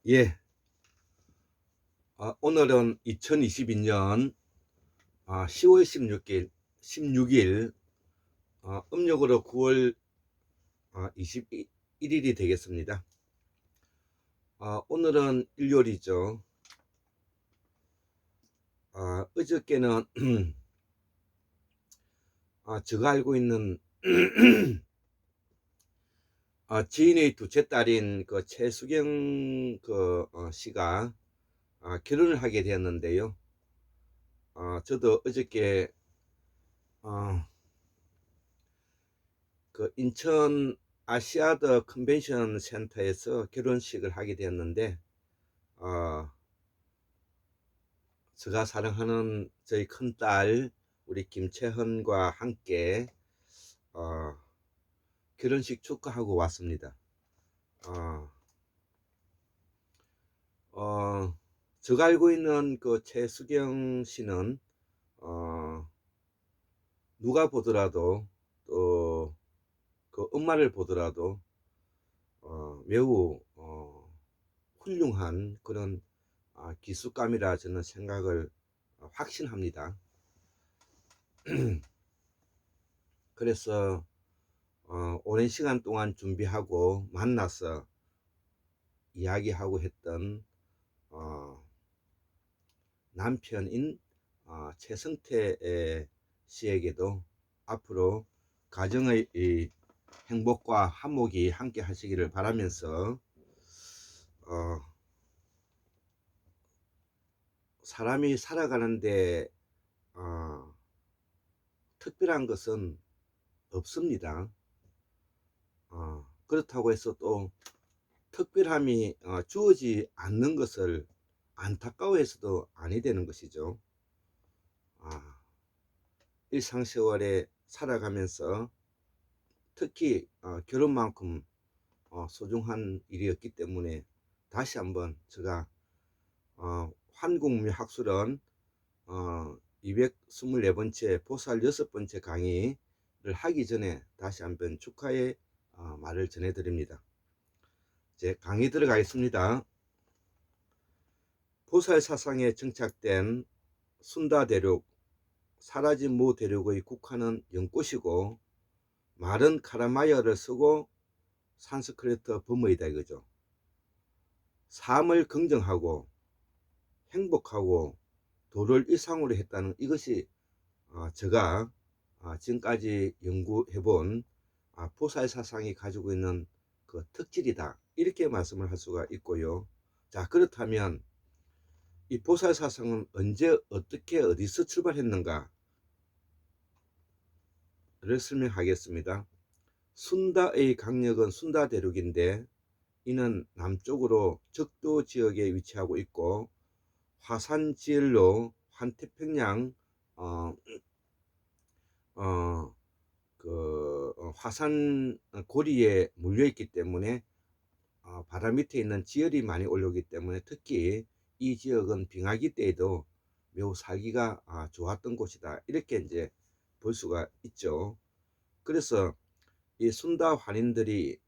예, 오늘은 2022년 10월 16일, 음력으로 9월 21일이 되겠습니다. 오늘은 일요일이죠. 어저께는 제가 알고 있는 지인의 둘째 딸인 그 최수경 씨가 결혼을 하게 되었는데요. 저도 어저께 그 인천 아시아드 컨벤션 센터에서 결혼식을 하게 되었는데, 제가 사랑하는 저희 큰딸 우리 김채헌과 함께 결혼식 축하하고 왔습니다. 제가 알고 있는 그 최수경 씨는 누가 보더라도, 또 그 엄마를 보더라도 매우 훌륭한 그런 기숙감이라 저는 생각을 확신합니다. 그래서 오랜 시간 동안 준비하고 만나서 이야기하고 했던 남편인 최성태 씨에게도 앞으로 가정의 이 행복과 화목이 함께 하시기를 바라면서, 사람이 살아가는데 특별한 것은 없습니다. 그렇다고 해서 또 특별함이 주어지지 않는 것을 안타까워해서도 아니 되는 것이죠. 일상생활에 살아가면서 특히 결혼만큼 소중한 일이었기 때문에 다시 한번 제가 환국무학술원 224번째 보살 6번째 강의를 하기 전에 다시 한번 축하의 말을 전해드립니다. 이제 강의 들어가겠습니다. 보살 사상에 정착된 순다대륙, 사라진 모 대륙의 국화는 연꽃이고 마른 카라마이어를 쓰고 산스크리트 범어이다 이거죠. 삶을 긍정하고 행복하고 도를 일상으로 했다는 이것이 제가 지금까지 연구해본 보살 사상이 가지고 있는 그 특질이다, 이렇게 말씀을 할 수가 있고요. 자, 그렇다면 이 보살 사상은 언제 어떻게 어디서 출발했는가를 설명하겠습니다. 순다의 강력은 순다 대륙인데 이는 남쪽으로 적도 지역에 위치하고 있고 화산지열로 환태평양 화산 고리에 물려 있기 때문에 바다 밑에 있는 지열이 많이 올라오기 때문에 특히 이 지역은 빙하기 때에도 매우 살기가 좋았던 곳이다, 이렇게 이제 볼 수가 있죠. 그래서 이 순다 환인들이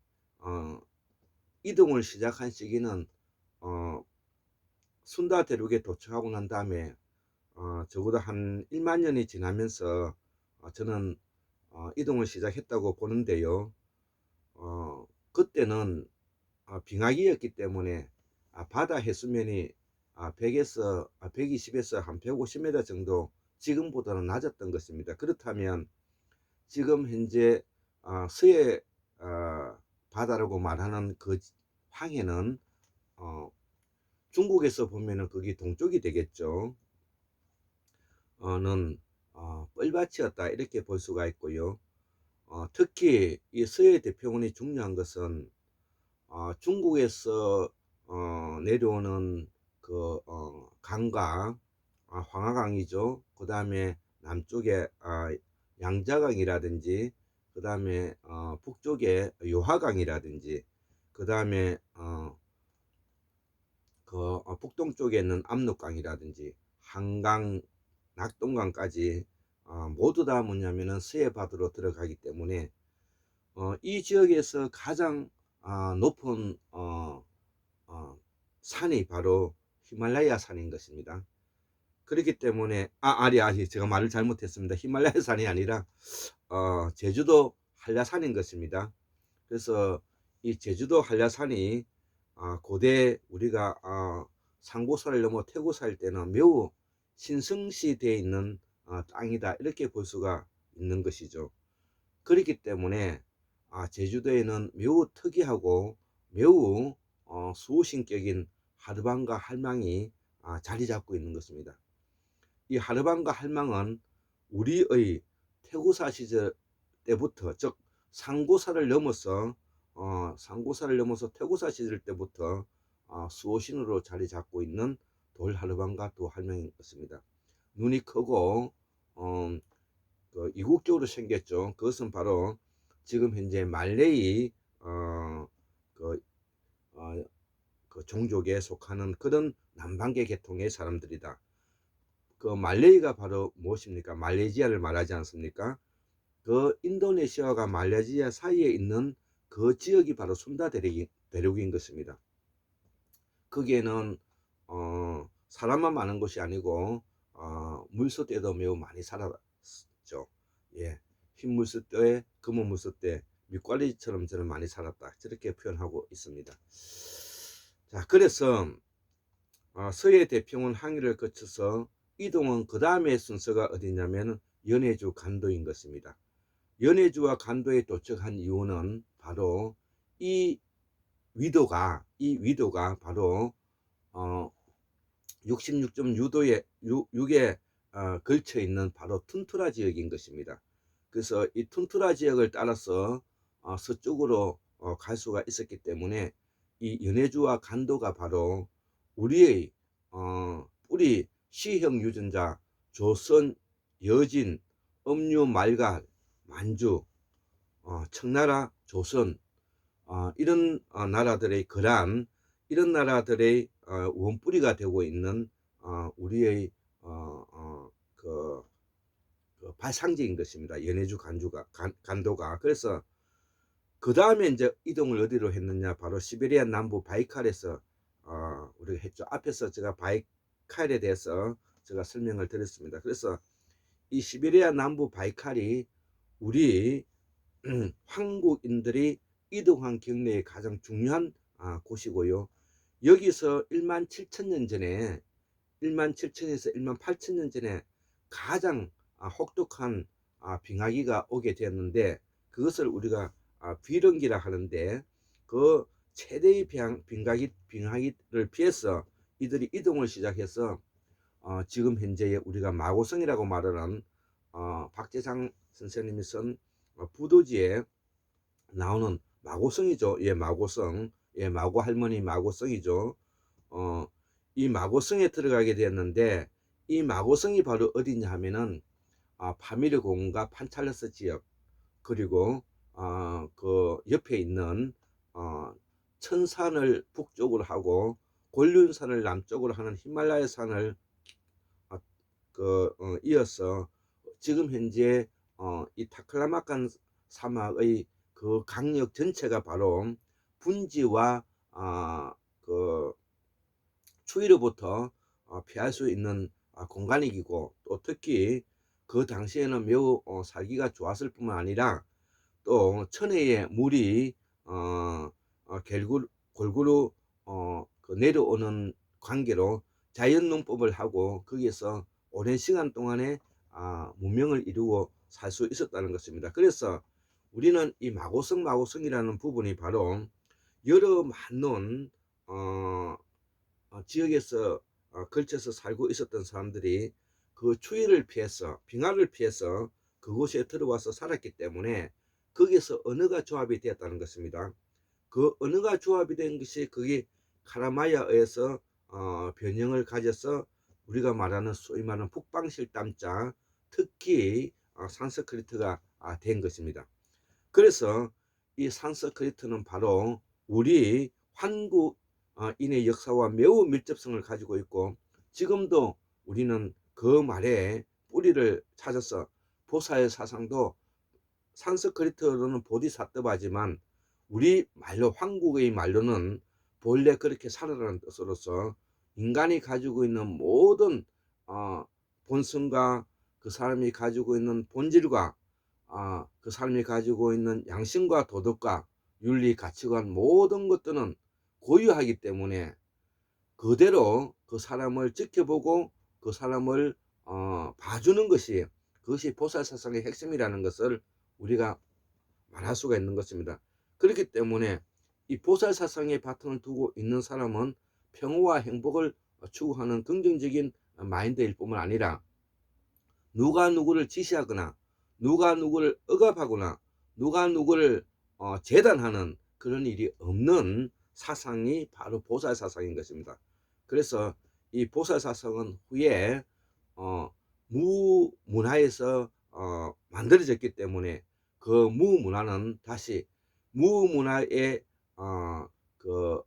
이동을 시작한 시기는 순다 대륙에 도착하고 난 다음에 적어도 한 1만 년이 지나면서 저는 이동을 시작했다고 보는데요. 그때는 빙하기였기 때문에 바다 해수면이 120에서 한 150m 정도 지금보다는 낮았던 것입니다. 그렇다면 지금 현재 서해 바다라고 말하는 그 항해는 중국에서 보면은 그게 동쪽이 되겠죠. 는 뻘밭이었다, 이렇게 볼 수가 있고요. 특히 이 서해 대평원이 중요한 것은 중국에서 내려오는 그 강과 황하강이죠. 그 다음에 남쪽에 양자강이라든지, 그 다음에 북쪽에 요하강이라든지, 그 다음에 북동쪽에 있는 압록강이라든지 한강, 낙동강까지 모두 다 뭐냐면은 서해 바다로 들어가기 때문에 이 지역에서 가장 높은 산이 바로 히말라야 산인 것입니다. 그렇기 때문에 아니 제가 말을 잘못했습니다. 히말라야 산이 아니라 제주도 한라산인 것입니다. 그래서 이 제주도 한라산이 고대 우리가 상고사를 넘어 태고사일 때는 매우 신성시되어 있는 땅이다, 이렇게 볼 수가 있는 것이죠. 그렇기 때문에 제주도에는 매우 특이하고 매우 수호신격인 하르방과 할망이 자리 잡고 있는 것입니다. 이 하르방과 할망은 우리의 태고사 시절 때부터, 즉 상고사를 넘어서 태고사 시절 때부터 수호신으로 자리 잡고 있는 돌하르방과 도할명인 것입니다. 눈이 크고 이국적으로 생겼죠. 그것은 바로 지금 현재 말레이 그 종족에 속하는 그런 남방계 계통의 사람들이다. 그 말레이가 바로 무엇입니까? 말레이시아를 말하지 않습니까? 그 인도네시아와 말레이시아 사이에 있는 그 지역이 바로 순다 대륙인 것입니다. 거기에는 사람만 많은 것이 아니고 물소떼도 매우 많이 살았죠. 예, 흰 물소떼, 검은 물소떼, 밑과리처럼 저는 많이 살았다, 저렇게 표현하고 있습니다. 자, 그래서 서해 대평원 항해를 거쳐서 이동은 그 다음에 순서가 어디냐면 연해주 간도인 것입니다. 연해주와 간도에 도착한 이유는 바로 이 위도가 바로 66.6도에 걸쳐 있는 바로 툰투라 지역인 것입니다. 그래서 이 툰투라 지역을 따라서 서쪽으로 갈 수가 있었기 때문에 이 연해주와 간도가 바로 우리의 뿌리 시형 유전자 조선, 여진, 음유, 말갈, 만주, 청나라, 조선, 이런 나라들의 거란, 이런 나라들의 원뿌리가 되고 있는 우리의 그 발상지인 것입니다. 연해주 간도가. 그래서 그 다음에 이제 이동을 어디로 했느냐, 바로 시베리아 남부 바이칼에서 우리가 했죠. 앞에서 제가 바이칼에 대해서 제가 설명을 드렸습니다. 그래서 이 시베리아 남부 바이칼이 우리 한국인들이 이동한 경로의 가장 중요한 곳이고요. 여기서 17,000년 전에 17,000에서 18,000년 전에 가장 혹독한 빙하기가 오게 되었는데, 그것을 우리가 비령기라 하는데, 그 최대의 빙하기를 피해서 이들이 이동을 시작해서 지금 현재 우리가 마고성이라고 말하는 박재상 선생님이 쓴 부도지에 나오는 마고성이죠. 예, 마고성. 예, 마고 할머니 마고성이죠. 이 마고성에 들어가게 되었는데, 이 마고성이 바로 어디냐 하면은 파미르 공원과 판찰러스 지역, 그리고 그 옆에 있는 천산을 북쪽으로 하고 곤륜산을 남쪽으로 하는 히말라야 산을 이어서 지금 현재 이 타클라마칸 사막의 그 강력 전체가 바로 분지와 그 추위로부터 피할 수 있는 공간이고, 또 특히 그 당시에는 매우 살기가 좋았을 뿐만 아니라 또 천혜의 물이 골고루 그 내려오는 관계로 자연 농법을 하고 거기에서 오랜 시간 동안에 문명을 이루고 살 수 있었다는 것입니다. 그래서 우리는 이 마고성이라는 부분이 바로 여러 많은 지역에서 걸쳐서 살고 있었던 사람들이 그 추위를 피해서, 빙하를 피해서 그곳에 들어와서 살았기 때문에 거기서 언어가 조합이 되었다는 것입니다. 그 언어가 조합이 된 것이 그게 카라마야에서 변형을 가져서 우리가 말하는 소위 말하는 북방실담자, 특히 산스크리트가 된 것입니다. 그래서 이 산스크리트는 바로 우리 한국인의 역사와 매우 밀접성을 가지고 있고, 지금도 우리는 그 말에 뿌리를 찾아서 보살의 사상도 산스크리트어로는 보디사트바지만 우리 말로 한국의 말로는 본래 그렇게 살아라는 뜻으로서 인간이 가지고 있는 모든 본성과 그 사람이 가지고 있는 본질과 그 사람이 가지고 있는 양심과 도덕과 윤리 가치관 모든 것들은 고유하기 때문에 그대로 그 사람을 지켜보고 그 사람을 봐주는 것이, 그것이 보살사상의 핵심이라는 것을 우리가 말할 수가 있는 것입니다. 그렇기 때문에 이 보살사상의 바탕을 두고 있는 사람은 평화와 행복을 추구하는 긍정적인 마인드일 뿐만 아니라 누가 누구를 지시하거나 누가 누구를 억압하거나 누가 누구를 재단하는 그런 일이 없는 사상이 바로 보살사상인 것입니다. 그래서 이 보살사상은 후에 무문화에서 만들어졌기 때문에 그 무문화는 다시 무문화의 그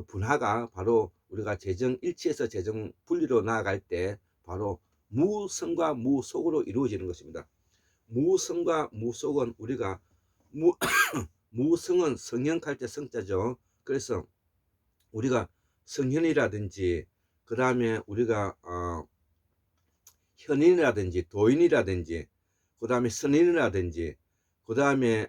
분화가 바로 우리가 재정 일치에서 재정 분리로 나아갈 때 바로 무성과 무속으로 이루어지는 것입니다. 무성과 무속은 우리가 무성은 성형할 때 성자죠. 그래서 우리가 성현이라든지 그 다음에 우리가 현인이라든지 도인이라든지 그 다음에 선인이라든지 그 다음에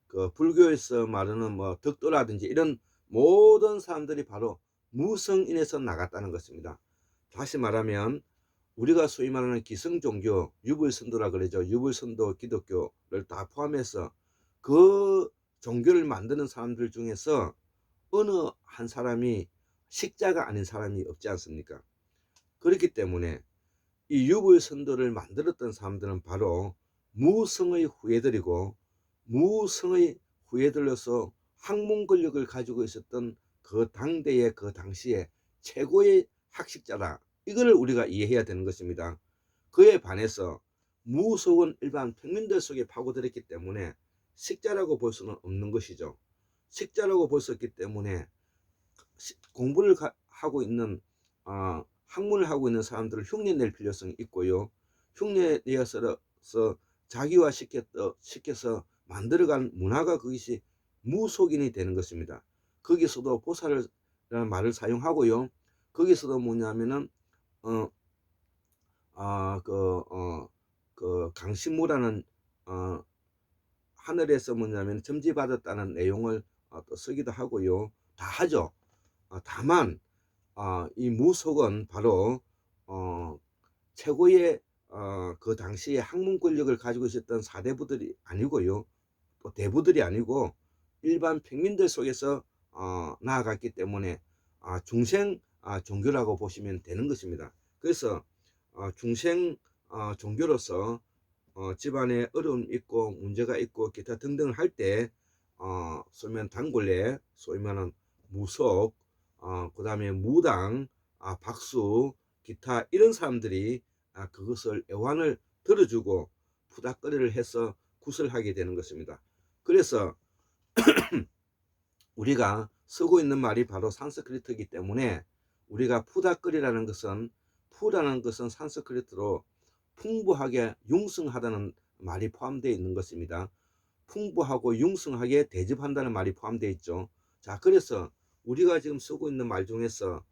그 불교에서 말하는 뭐 덕도라든지 이런 모든 사람들이 바로 무성인에서 나갔다는 것입니다. 다시 말하면 우리가 소위 말하는 기성종교, 유불선도라 그러죠. 유불선도 기독교를 다 포함해서 그 종교를 만드는 사람들 중에서 어느 한 사람이 식자가 아닌 사람이 없지 않습니까? 그렇기 때문에 이 유불선도를 만들었던 사람들은 바로 무성의 후예들이고 무성의 후예들로서 학문 권력을 가지고 있었던 그 당대의 그 당시에 최고의 학식자다. 이거를 우리가 이해해야 되는 것입니다. 그에 반해서 무속은 일반 평민들 속에 파고들었기 때문에 식자라고 볼 수는 없는 것이죠. 식자라고 볼 수 없기 때문에 공부를 하고 있는 학문을 하고 있는 사람들을 흉내낼 필요성이 있고요. 흉내내어서 자기화 시켜서 만들어간 문화가 그것이 무속인이 되는 것입니다. 거기서도 보살이라는 말을 사용하고요. 거기서도 뭐냐면은 강신무라는 하늘에서 뭐냐면 점지받았다는 내용을 또 쓰기도 하고요. 다 하죠. 다만 이 무속은 바로 최고의 그 당시에 학문 권력을 가지고 있었던 사대부들이 아니고요. 또 대부들이 아니고 일반 평민들 속에서 나아갔기 때문에 중생 종교라고 보시면 되는 것입니다. 그래서 중생 종교로서 집안에 어려움이 있고 문제가 있고 기타 등등을 할 때 소위 말하는 단골레, 소위 말하는 무속, 그 다음에 무당, 박수, 기타 이런 사람들이 그것을 애환을 들어주고 푸닥거리를 해서 구슬하게 되는 것입니다. 그래서 우리가 쓰고 있는 말이 바로 산스크리트이기 때문에 우리가 푸닥거리라는 것은 푸라는 것은 산스크리트로 풍부하게 융성하다는 말이 포함되어 있는 것입니다. 풍부하고 융성하게 대접한다는 말이 포함되어 있죠. 자, 그래서 우리가 지금 쓰고 있는 말 중에서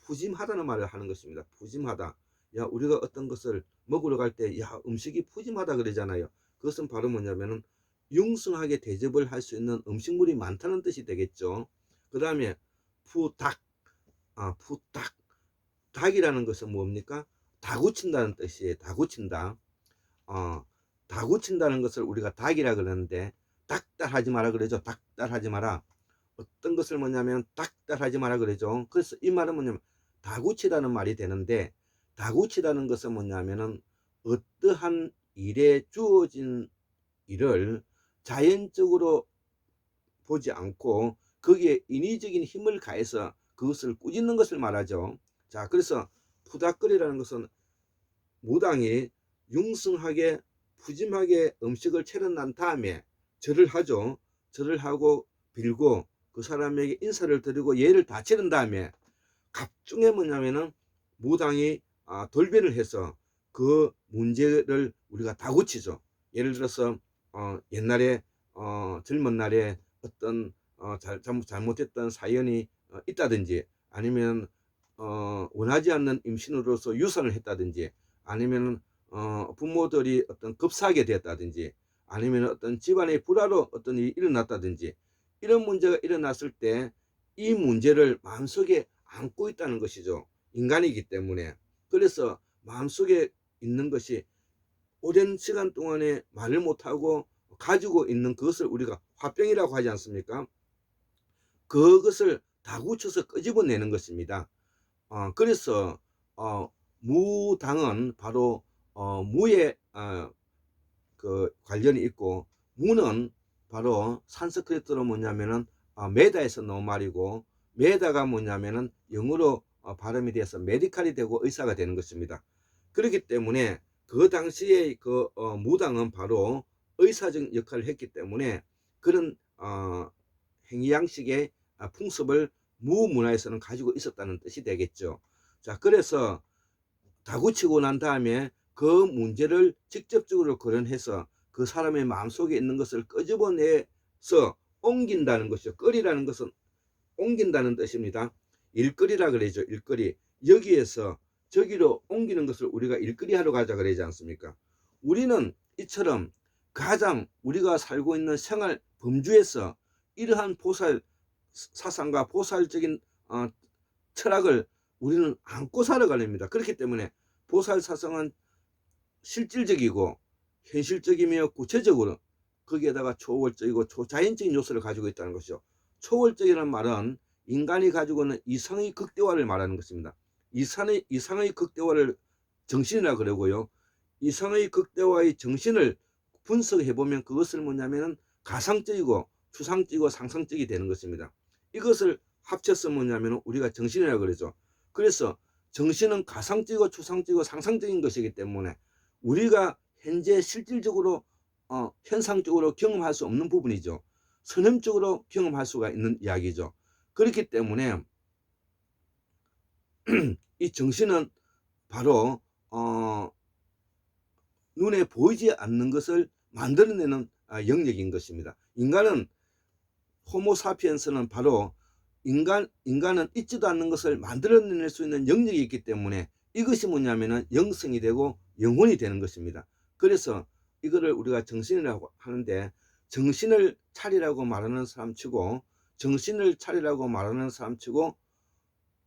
푸짐하다는 말을 하는 것입니다. 푸짐하다. 야, 우리가 어떤 것을 먹으러 갈 때 야, 음식이 푸짐하다 그러잖아요. 그것은 바로 뭐냐면은 융성하게 대접을 할 수 있는 음식물이 많다는 뜻이 되겠죠. 그 다음에 푸닭, 푸닭. 닭이라는 것은 뭡니까? 다구친다는 뜻이에요. 다구친다. 다구친다는 것을 우리가 닭이라 그러는데 닭달하지 마라 그러죠. 닭달하지 마라. 어떤 것을 뭐냐면 닭달하지 마라 그러죠. 그래서 이 말은 뭐냐면 다구치라는 말이 되는데 다구치라는 것은 뭐냐면은 어떠한 일에 주어진 일을 자연적으로 보지 않고 거기에 인위적인 힘을 가해서 그것을 꾸짖는 것을 말하죠. 자, 그래서 푸닥거리라는 것은 무당이 융성하게 푸짐하게 음식을 차려난 다음에 절을 하죠. 절을 하고 빌고 그 사람에게 인사를 드리고 예를 다 치른 다음에 갑중에 뭐냐면은 무당이 돌변을 해서 그 문제를 우리가 다 고치죠. 예를 들어서 옛날에 젊은 날에 어떤 잘못했던 사연이 있다든지, 아니면 원하지 않는 임신으로서 유산을 했다든지, 아니면 부모들이 어떤 급사하게 되었다든지, 아니면 어떤 집안의 불화로 어떤 일이 일어났다든지, 이런 문제가 일어났을 때 이 문제를 마음속에 안고 있다는 것이죠. 인간이기 때문에. 그래서 마음속에 있는 것이 오랜 시간 동안에 말을 못하고 가지고 있는 그것을 우리가 화병이라고 하지 않습니까? 그것을 다구쳐서 끄집어내는 것입니다. 그래서 무당은 바로 무에 그 관련이 있고, 무는 바로 산스크리트로 뭐냐면은 메다에서 나온 말이고, 메다가 뭐냐면은 영어로 발음이 돼서 메디칼이 되고 의사가 되는 것입니다. 그렇기 때문에 그 당시에 그 무당은 바로 의사적 역할을 했기 때문에 그런 행위 양식의 풍습을 무문화에서는 가지고 있었다는 뜻이 되겠죠. 자, 그래서 다구치고 난 다음에 그 문제를 직접적으로 거론해서 그 사람의 마음속에 있는 것을 끄집어내서 옮긴다는 것이죠. 끓이라는 것은 옮긴다는 뜻입니다. 일거리라 그러죠. 일거리. 여기에서 저기로 옮기는 것을 우리가 일거리 하러 가자 그러지 않습니까? 우리는 이처럼 가장 우리가 살고 있는 생활 범주에서 이러한 보살 사상과 보살적인 철학을 우리는 안고 살아가렵니다. 그렇기 때문에 보살 사상은 실질적이고 현실적이며 구체적으로, 거기에다가 초월적이고 초자연적인 요소를 가지고 있다는 것이죠. 초월적이라는 말은 인간이 가지고 있는 이상의 극대화를 말하는 것입니다. 이상의 극대화를 정신이라 그러고요. 이상의 극대화의 정신을 분석해 보면 그것을 뭐냐면은 가상적이고 추상적이고 상상적이 되는 것입니다. 이것을 합쳐서 뭐냐면 우리가 정신이라고 그러죠. 그래서 정신은 가상적이고 추상적이고 상상적인 것이기 때문에 우리가 현재 실질적으로 현상적으로 경험할 수 없는 부분이죠. 선험적으로 경험할 수가 있는 이야기죠. 그렇기 때문에 이 정신은 바로 눈에 보이지 않는 것을 만들어내는 영역인 것입니다. 인간은 호모사피엔스는 바로 인간은 있지도 않는 것을 만들어낼 수 있는 영역이 있기 때문에 이것이 뭐냐면은 영성이 되고 영혼이 되는 것입니다. 그래서 이거를 우리가 정신이라고 하는데, 정신을 차리라고 말하는 사람치고 정신을 차리라고 말하는 사람치고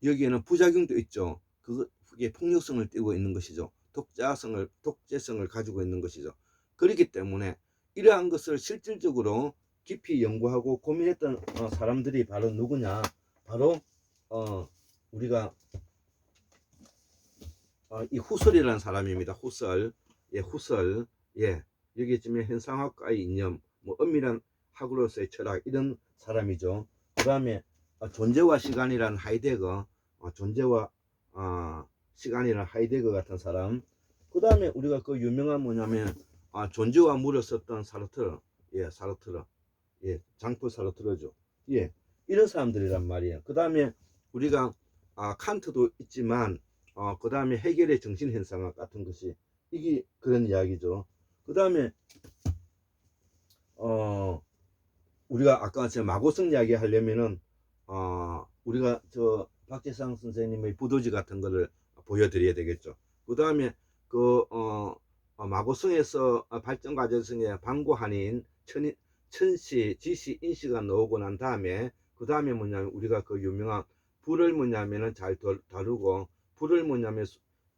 여기에는 부작용도 있죠. 그게 폭력성을 띠고 있는 것이죠. 독재성을 가지고 있는 것이죠. 그렇기 때문에 이러한 것을 실질적으로 깊이 연구하고 고민했던 사람들이 바로 누구냐? 바로 우리가 이 후설이라는 사람입니다. 후설. 예, 후설. 예, 여기 지금 현상학과의 이념, 뭐 엄밀한 학으로서의 철학, 이런 사람이죠. 그 다음에 존재와 시간이라는 하이데거, 존재와 시간이라는 하이데거 같은 사람. 그 다음에 우리가 그 유명한 뭐냐면 존재와 물을 썼던 사르트르. 예, 사르트르. 예, 장프 사르트르죠. 예, 이런 사람들이란 말이에요. 그 다음에 우리가 칸트도 있지만 그 다음에 해결의 정신현상학 같은 것이, 이게 그런 이야기죠. 그 다음에 우리가 아까 제 마고성 이야기 하려면은 우리가 저 박재상 선생님의 부도지 같은 거를 보여드려야 되겠죠. 그 다음에 그 마고성에서 발전 과정에 방고한인 천시, 지시, 인시가 나오고 난 다음에 그 다음에 뭐냐면 우리가 그 유명한 불을 뭐냐면은 잘 다루고, 불을 뭐냐면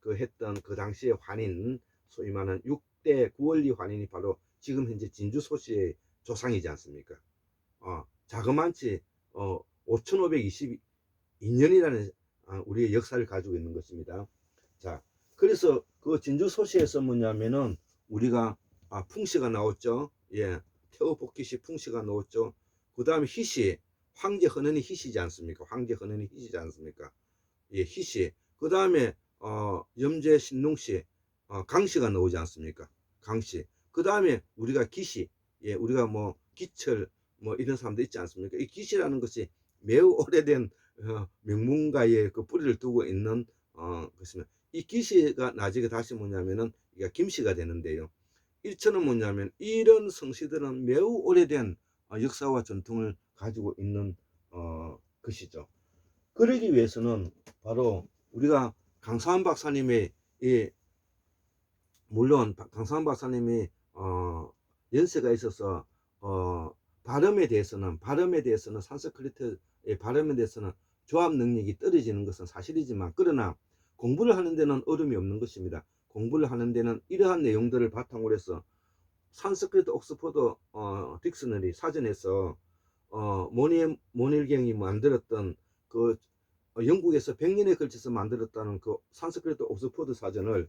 그 했던 그 당시의 환인, 소위 말하는 6대 구원리 환인이 바로 지금 현재 진주소시의 조상이지 않습니까? 자그만치 5522년이라는 우리의 역사를 가지고 있는 것입니다. 자, 그래서 그 진주소시에서 뭐냐면은 우리가 풍시가 나왔죠. 예, 태오복기시 풍시가 나왔죠. 그 다음에 희시, 황제 헌은이 희시지 않습니까? 황제 헌은이 희시지 않습니까? 예, 희시. 그 다음에 염제 신농시, 강시가 나오지 않습니까? 강시. 그 다음에 우리가 기시, 예, 우리가 뭐 기철 뭐 이런 사람도 있지 않습니까? 이 기시라는 것이 매우 오래된 명문가의 그 뿌리를 두고 있는 것입니다. 이 기시가 나중에 다시 뭐냐면은 이게 김씨가 되는데요. 일천은 뭐냐면 이런 성씨들은 매우 오래된 역사와 전통을 가지고 있는 것이죠. 그러기 위해서는 바로 우리가 강사한 박사님의 이 물론 강사한 박사님이 연세가 있어서 발음에 대해서는 산스크리트의 발음에 대해서는 조합 능력이 떨어지는 것은 사실이지만, 그러나 공부를 하는 데는 어려움이 없는 것입니다. 공부를 하는 데는 이러한 내용들을 바탕으로 해서 산스크리트 옥스퍼드 딕셔너리 사전에서 모닐경이 만들었던 그 영국에서 100년에 걸쳐서 만들었다는 그 산스크리트 옥스퍼드 사전을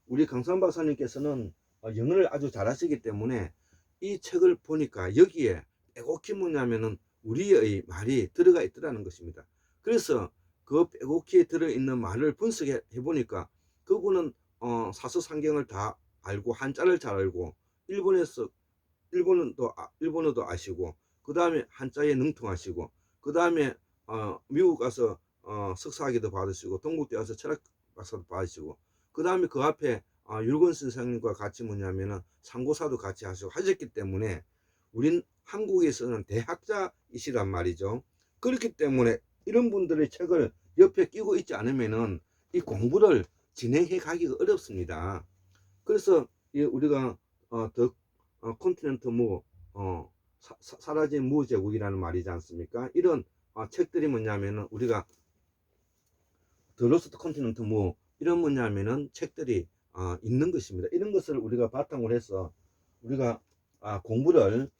우리 강산 박사님께서는 영어를 아주 잘하시기 때문에 이 책을 보니까 여기에 빼곡히 뭐냐면은 우리의 말이 들어가 있더라는 것입니다. 그래서 그 빼곡히 들어있는 말을 분석해 보니까 그분은 사서상경을 다 알고 한자를 잘 알고 일본에서 일본어도 아시고, 그 다음에 한자에 능통하시고, 그 다음에 미국 가서 석사학위도 받으시고, 동국대 와서 철학 박사도 받으시고, 그 다음에 그 앞에 율건 선생님과 같이 뭐냐면은 상고사도 같이 하셨기 때문에 우린 한국에서는 대학자이시란 말이죠. 그렇기 때문에 이런 분들의 책을 옆에 끼고 있지 않으면은 이 공부를 진행해 가기가 어렵습니다. 그래서 우리가 더 콘티넨트 무 사라진 무 제국이라는 말이지 않습니까? 이런 책들이 뭐냐면은 우리가 더 로스트 컨티넨트 무 이런 뭐냐면은 책들이 있는 것입니다. 이런 것을 우리가 바탕으로 해서 우리가 공부를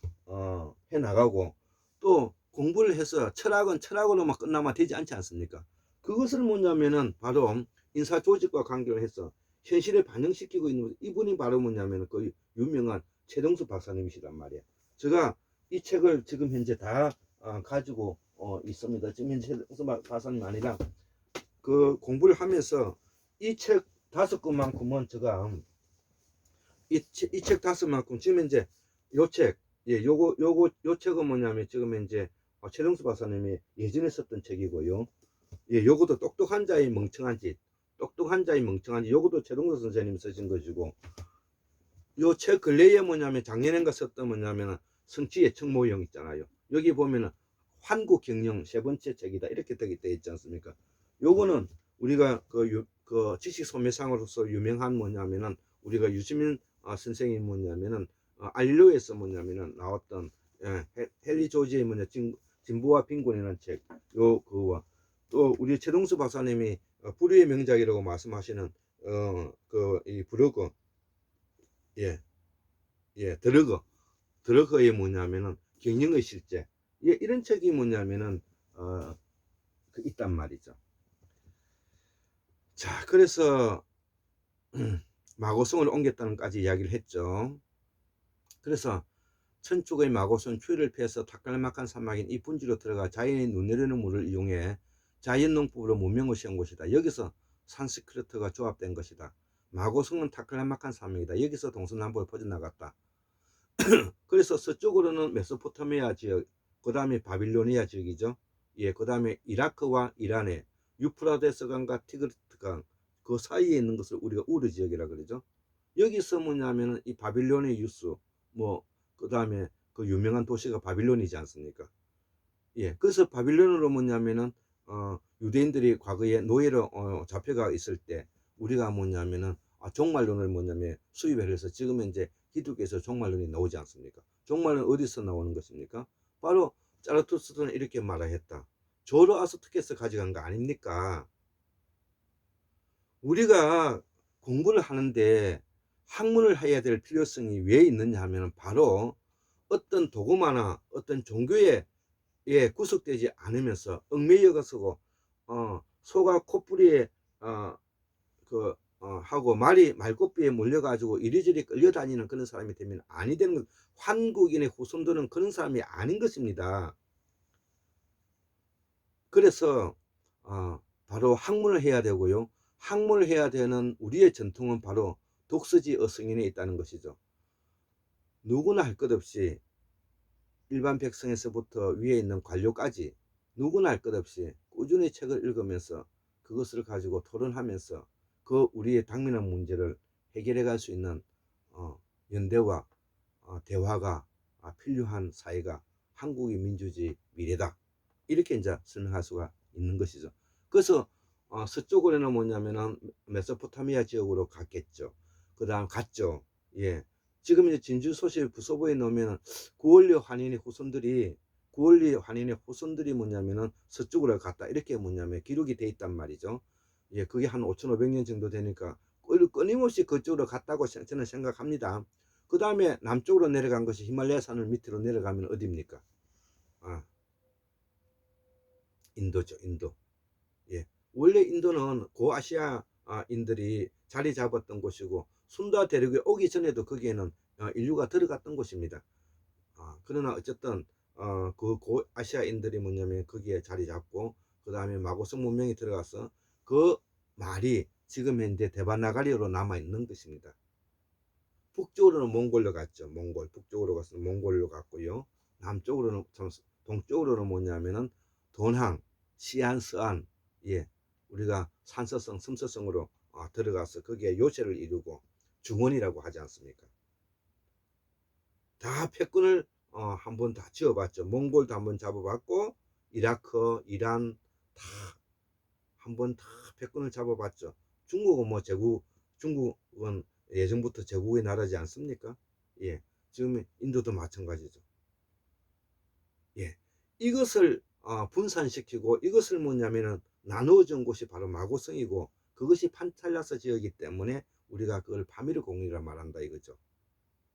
해 나가고, 또 공부를 해서 철학은 철학으로만 끝나면 되지 않지 않습니까? 그것을 뭐냐면은 바로 인사 조직과 관계를 해서 현실에 반영시키고 있는 이분이 바로 뭐냐면 그 유명한 최동수 박사님이시란 말이에요. 제가 이 책을 지금 현재 다 가지고 있습니다. 지금 현재 최동수 박사님 아니라 그 공부를 하면서 이 책 5권만큼은 제가 이 책 5만큼 지금 현재 요 책, 요 책은 뭐냐면 지금 현재 최동수 박사님이 예전에 썼던 책이고요. 요것도 똑똑한 자의 멍청한 짓, 요것도 최동수 선생님이 쓰신 것이고, 요 책 근래에 뭐냐면 작년엔가 썼던 뭐냐면 성취의 청모형 있잖아요. 여기 보면은 환국 경영 세 번째 책이다 이렇게 되어 있지 않습니까? 요거는 우리가 그 지식 소매상으로서 유명한 뭐냐면은 우리가 유시민 선생이 뭐냐면은 알료에서 뭐냐면은 나왔던 헨리 조지의 뭐냐 진보와 빈곤이라는 책, 요 그와 또 우리 최동수 박사님이 불의의 명작이라고 말씀하시는 그 이 브로그, 예, 드러그의 뭐냐면은 경영의 실제, 이런 책이 뭐냐면은 있단 말이죠. 자, 그래서 마고성을 옮겼다는까지 이야기를 했죠. 그래서 천축의 마고성 추위를 피해서 타클막한 사막인 이 분지로 들어가 자연의 눈 내리는 물을 이용해 자연농법으로 문명을 세운 곳이다. 여기서 산스크리트가 조합된 것이다. 마고성은 타클막한 사막이다. 여기서 동서남북을 퍼져나갔다. 그래서 서쪽으로는 메소포타미아 지역, 그 다음에 바빌로니아 지역이죠. 예, 그 다음에 이라크와 이란의 유프라데스 강과 티그리트 강, 그 사이에 있는 것을 우리가 우르 지역이라 그러죠. 여기서 뭐냐면은 이 바빌론의 유수, 그 다음에 그 유명한 도시가 바빌론이지 않습니까? 예, 그래서 바빌론으로 뭐냐면은 유대인들이 과거에 노예로 잡혀가 있을 때 우리가 뭐냐면은 종말론을 뭐냐면 수입을 해서 지금 이제 기독교에서 종말론이 나오지 않습니까? 종말론 어디서 나오는 것입니까? 바로 자라투스트는 이렇게 말했다. 조로아스트께서 가져간 거 아닙니까? 우리가 공부를 하는데 학문을 해야 될 필요성이 왜 있느냐 하면 바로 어떤 도구마나 어떤 종교에 구속되지 않으면서 얽매여가지고 소가 코뿌리에 하고 말이 말꼬비에 몰려가지고 이리저리 끌려다니는 그런 사람이 되면 아니 되는 것, 한국인의 후손들은 그런 사람이 아닌 것입니다. 그래서 바로 학문을 해야 되고요. 학문을 해야 되는 우리의 전통은 바로 독서지 어성인에 있다는 것이죠. 누구나 할 것 없이 일반 백성에서부터 위에 있는 관료까지 누구나 할 것 없이 꾸준히 책을 읽으면서 그것을 가지고 토론하면서 그 우리의 당면한 문제를 해결해 갈 수 있는 연대와 대화가 필요한 사회가 한국의 민주주의 미래다. 이렇게 이제 설명할 수가 있는 것이죠. 그래서 서쪽으로는 뭐냐면은 메소포타미아 지역으로 갔겠죠. 그 다음 갔죠. 예. 지금 이제 진주소시 부서부에 넣으면 구원리 환인의 후손들이 뭐냐면은 서쪽으로 갔다. 이렇게 뭐냐면 기록이 돼 있단 말이죠. 예, 그게 한 5,500년 정도 되니까 끊임없이 그쪽으로 갔다고 저는 생각합니다. 그 다음에 남쪽으로 내려간 것이 히말라야 산을 밑으로 내려가면 어디입니까? 인도죠, 인도. 예. 원래 인도는 고아시아인들이 자리 잡았던 곳이고 순다 대륙에 오기 전에도 거기에는 인류가 들어갔던 곳입니다. 그러나 어쨌든 그 고아시아인들이 뭐냐면 거기에 자리 잡고 그 다음에 마고성 문명이 들어가서 그 말이 지금 현재 데바나가리로 남아 있는 것입니다. 북쪽으로는 몽골로 갔죠. 북쪽으로 가서 몽골로 갔고요. 남쪽으로는 동쪽으로는 뭐냐면은 돈항, 시안, 서안, 예, 우리가 산서성, 섬서성으로 들어가서 거기에 요새를 이루고 중원이라고 하지 않습니까? 다 패권을 한번 다 지어봤죠. 몽골도 한번 잡아봤고 이라크, 이란 다 한번 다 패권을 잡아봤죠. 중국은 뭐 중국은 예전부터 제국의 나라지 않습니까? 예, 지금 인도도 마찬가지죠. 예, 이것을 분산시키고 이것을 뭐냐면은 나누어진 곳이 바로 마고성이고 그것이 판찰라스 지역이기 때문에 우리가 그걸 파미르 공이라 말한다 이거죠.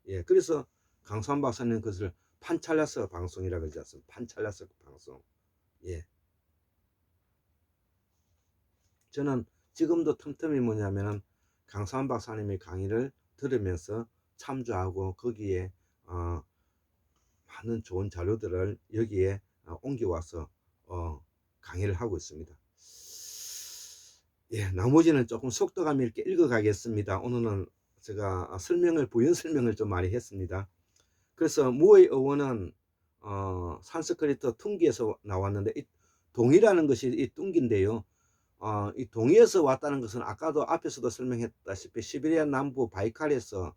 예, 그래서 강수환 박사님 그것을 판찰라스 방송이라고 그러지 않습니까? 판찰라스 방송. 예, 저는 지금도 틈틈이 뭐냐면은 강수환 박사님의 강의를 들으면서 참조하고 거기에 많은 좋은 자료들을 여기에 옮겨와서 강의를 하고 있습니다. 예, 나머지는 조금 속도감 있게 읽어가겠습니다. 오늘은 제가 부연 설명을 좀 많이 했습니다. 그래서 무의 어원은 산스크리트 퉁기에서 나왔는데 이 동이라는 것이 이 퉁기인데요. 이 동이에서 왔다는 것은 아까도 앞에서도 설명했다시피 시베리아 남부 바이칼에서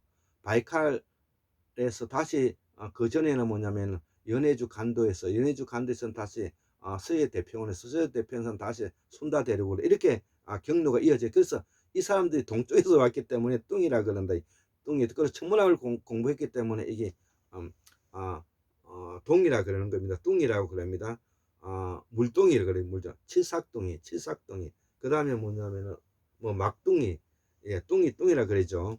다시 그 전에는 뭐냐면 연해주 간도에서는 다시 서해 대평원에서 다시 순다 대륙으로 이렇게 경로가 이어져. 그래서 이 사람들이 동쪽에서 왔기 때문에 뚱이라 그런다. 뚱이 그래서 천문학을 공부했기 때문에 이게 동이라 그러는 겁니다. 뚱이라고 그럽니다. 물동이라 그래요. 칠삭동이. 그 다음에 뭐냐면은 뭐 막둥이, 예, 뚱이라 그러죠.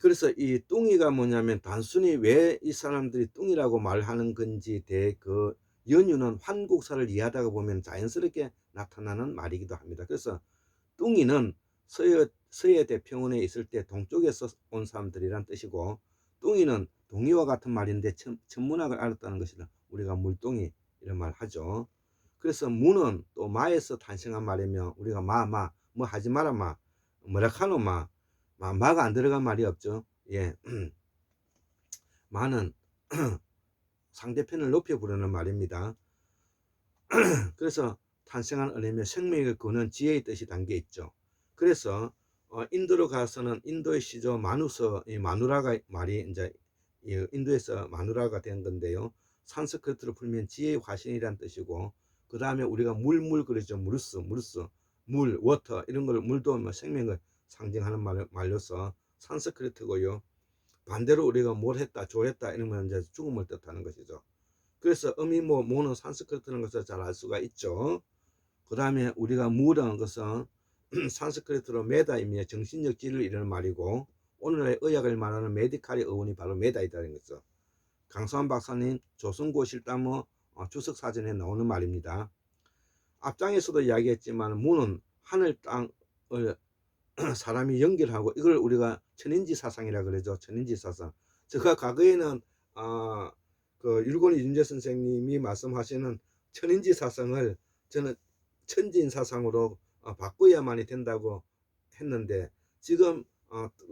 그래서 이 뚱이가 뭐냐면 단순히 왜 이 사람들이 뚱이라고 말하는 건지 그 연유는 환국사를 이해하다가 보면 자연스럽게 나타나는 말이기도 합니다. 그래서 뚱이는 서해 대평원에 있을 때 동쪽에서 온 사람들이란 뜻이고 뚱이는 동이와 같은 말인데 천문학을 알았다는 것이다. 우리가 물뚱이 이런 말 하죠. 그래서 무는 또 마에서 탄생한 말이며 우리가 뭐 하지 마라 뭐라 카노 마가 안 들어간 말이 없죠. 예. 마는 상대편을 높여 부르는 말입니다. 그래서 탄생한 은혜며 생명을 거는 지혜의 뜻이 담겨 있죠. 그래서 인도로 가서는 인도의 시조 이 마누라가 말이 이제 인도에서 마누라가 된 건데요. 산스크리트로 풀면 지혜의 화신이란 뜻이고 그 다음에 우리가 물 그러죠. 물, 워터 이런 걸 물도 뭐 생명을 상징하는 말로서 산스크리트고요. 반대로 우리가 뭘 했다, 조했다 이러면 이제 죽음을 뜻하는 것이죠. 그래서 모는 산스크리트라는 것을 잘 알 수가 있죠. 그 다음에 우리가 무라는 것은 산스크리트로 메다이며 정신적 질을 이루는 말이고 오늘날의 의학을 말하는 메디칼의 어원이 바로 메다이다는 거죠. 강수환 박사님 조선고 실담어 주석사전에 나오는 말입니다. 앞장에서도 이야기했지만 무는 하늘 땅을 사람이 연결하고 이걸 우리가 천인지 사상이라 그러죠. 천인지 사상. 제가 과거에는 그 율곡 이준재 선생님이 말씀하시는 천인지 사상을 저는 천지인 사상으로 바꿔야만이 된다고 했는데 지금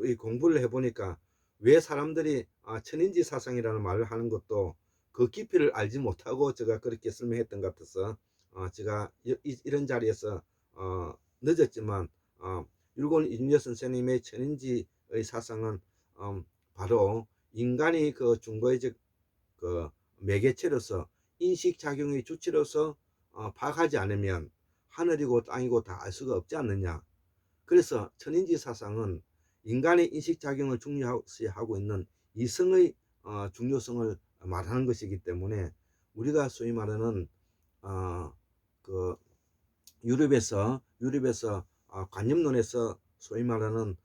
이 공부를 해보니까 왜 사람들이 천인지 사상이라는 말을 하는 것도 그 깊이를 알지 못하고 제가 그렇게 설명했던 것 같아서 제가 이런 자리에서 늦었지만 율곡 이준재 선생님의 천인지의 사상은 바로 인간이 그 중거의적 그 매개체로서 인식작용의 주체로서 파악하지 않으면 하늘이고 땅이고 다 알 수가 없지 않느냐. 그래서 천인지 사상은 인간의 인식작용을 중요시하고 있는 이성의 중요성을 말하는 것이기 때문에 우리가 소위 말하는 그 유럽에서 관념론에서 소위 말하는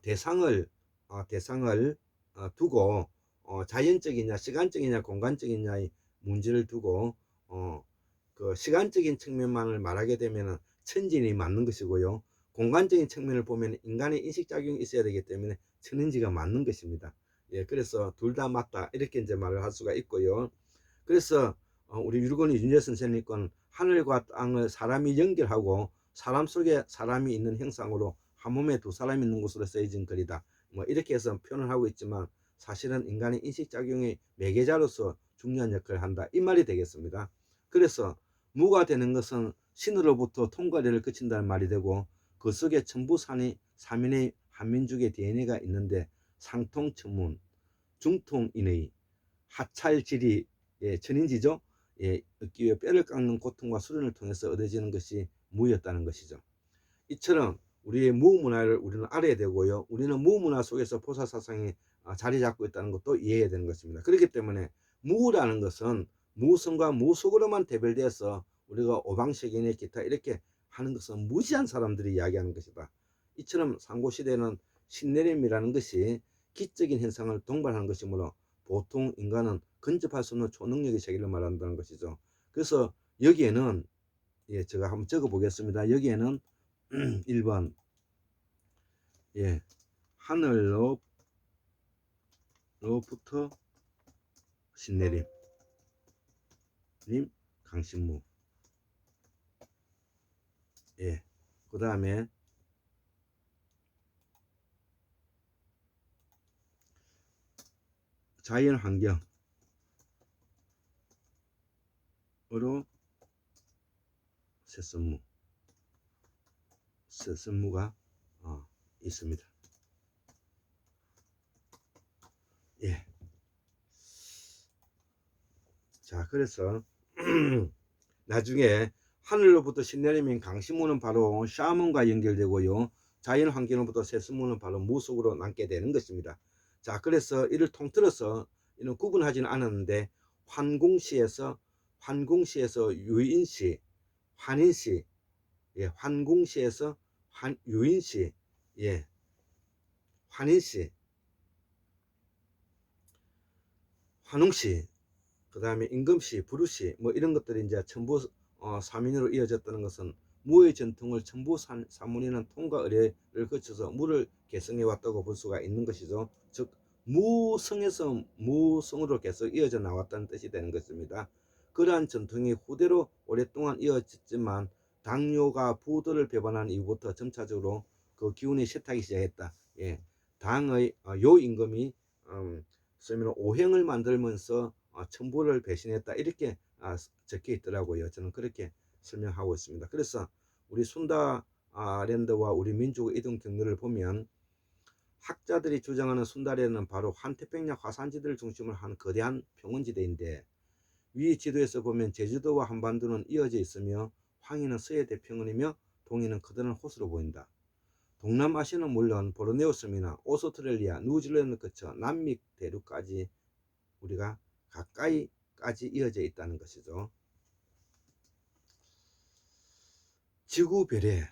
대상을 두고 자연적이냐 시간적이냐 공간적이냐의 문제를 두고 그 시간적인 측면만을 말하게 되면 천진이 맞는 것이고요. 공간적인 측면을 보면 인간의 인식작용이 있어야 되기 때문에 천인지가 맞는 것입니다. 예, 그래서 둘 다 맞다 이렇게 이제 말을 할 수가 있고요. 그래서 우리 율곡 이준재 선생님 건 하늘과 땅을 사람이 연결하고 사람 속에 사람이 있는 형상으로 한 몸에 두 사람이 있는 곳으로 쓰여진 글이다. 뭐 이렇게 해서 표현을 하고 있지만 사실은 인간의 인식작용의 매개자로서 중요한 역할을 한다. 이 말이 되겠습니다. 그래서 무가 되는 것은 신으로부터 통과례를 거친다는 말이 되고 그 속에 천부산이 삼인의 한민족의 DNA가 있는데 상통천문, 중통인의, 하찰질이 천인지죠. 얻기 위해 뼈를 깎는 고통과 수련을 통해서 얻어지는 것이 무였다는 것이죠. 이처럼 우리의 무문화를 우리는 알아야 되고요. 우리는 무문화 속에서 보살사상이 자리 잡고 있다는 것도 이해해야 되는 것입니다. 그렇기 때문에 무라는 것은 무성과 무속으로만 대별되어서 우리가 오방색이나 기타 이렇게 하는 것은 무지한 사람들이 이야기하는 것이다. 이처럼 상고시대는 신내림이라는 것이 기적인 현상을 동반하는 것이므로 보통 인간은 근접할 수 없는 초능력의 세계를 말한다는 것이죠. 그래서 여기에는 제가 한번 적어 보겠습니다. 여기에는 1번 하늘로부터 신내림 님 강신무 그 다음에 자연 환경으로 새선무가 있습니다. 자, 그래서 나중에 하늘로부터 신내림인 강신무는 바로 샤먼과 연결되고요. 자연 환경으로부터 새선무는 바로 무속으로 남게 되는 것입니다. 자, 그래서 이를 통틀어서 이는 구분하지는 않았는데 환궁시에서 유인시, 환인시, 환궁시에서 유인시, 환인시, 환웅시, 그 다음에 임금시, 부루시 뭐 이런 것들이 이제 천부 사민으로 이어졌다는 것은 무의 전통을 천부 사문이는 통과 의례를 거쳐서 무를 계승해 왔다고 볼 수가 있는 것이죠. 즉 무성에서 무성으로 계속 이어져 나왔다는 뜻이 되는 것입니다. 그러한 전통이 후대로 오랫동안 이어졌지만 당뇨가 부도를 배반한 이후부터 점차적으로 그 기운이 쇠퇴하기 시작했다. 당의 요 임금이 오행을 만들면서 천부를 배신했다 이렇게 적혀 있더라고요. 저는 그렇게 설명하고 있습니다. 그래서 우리 순다랜드와 우리 민족의 이동 경로를 보면 학자들이 주장하는 순다랜드는 바로 환태평양 화산지대를 중심으로 한 거대한 평원지대인데 위 지도에서 보면 제주도와 한반도는 이어져 있으며 황해는 서해대평원이며 동해는 커다란 호수로 보인다. 동남아시아는 물론 보르네오 섬이나 오스트레일리아, 뉴질랜드 거쳐 남미 대륙까지 우리가 가까이까지 이어져 있다는 것이죠. 지구별에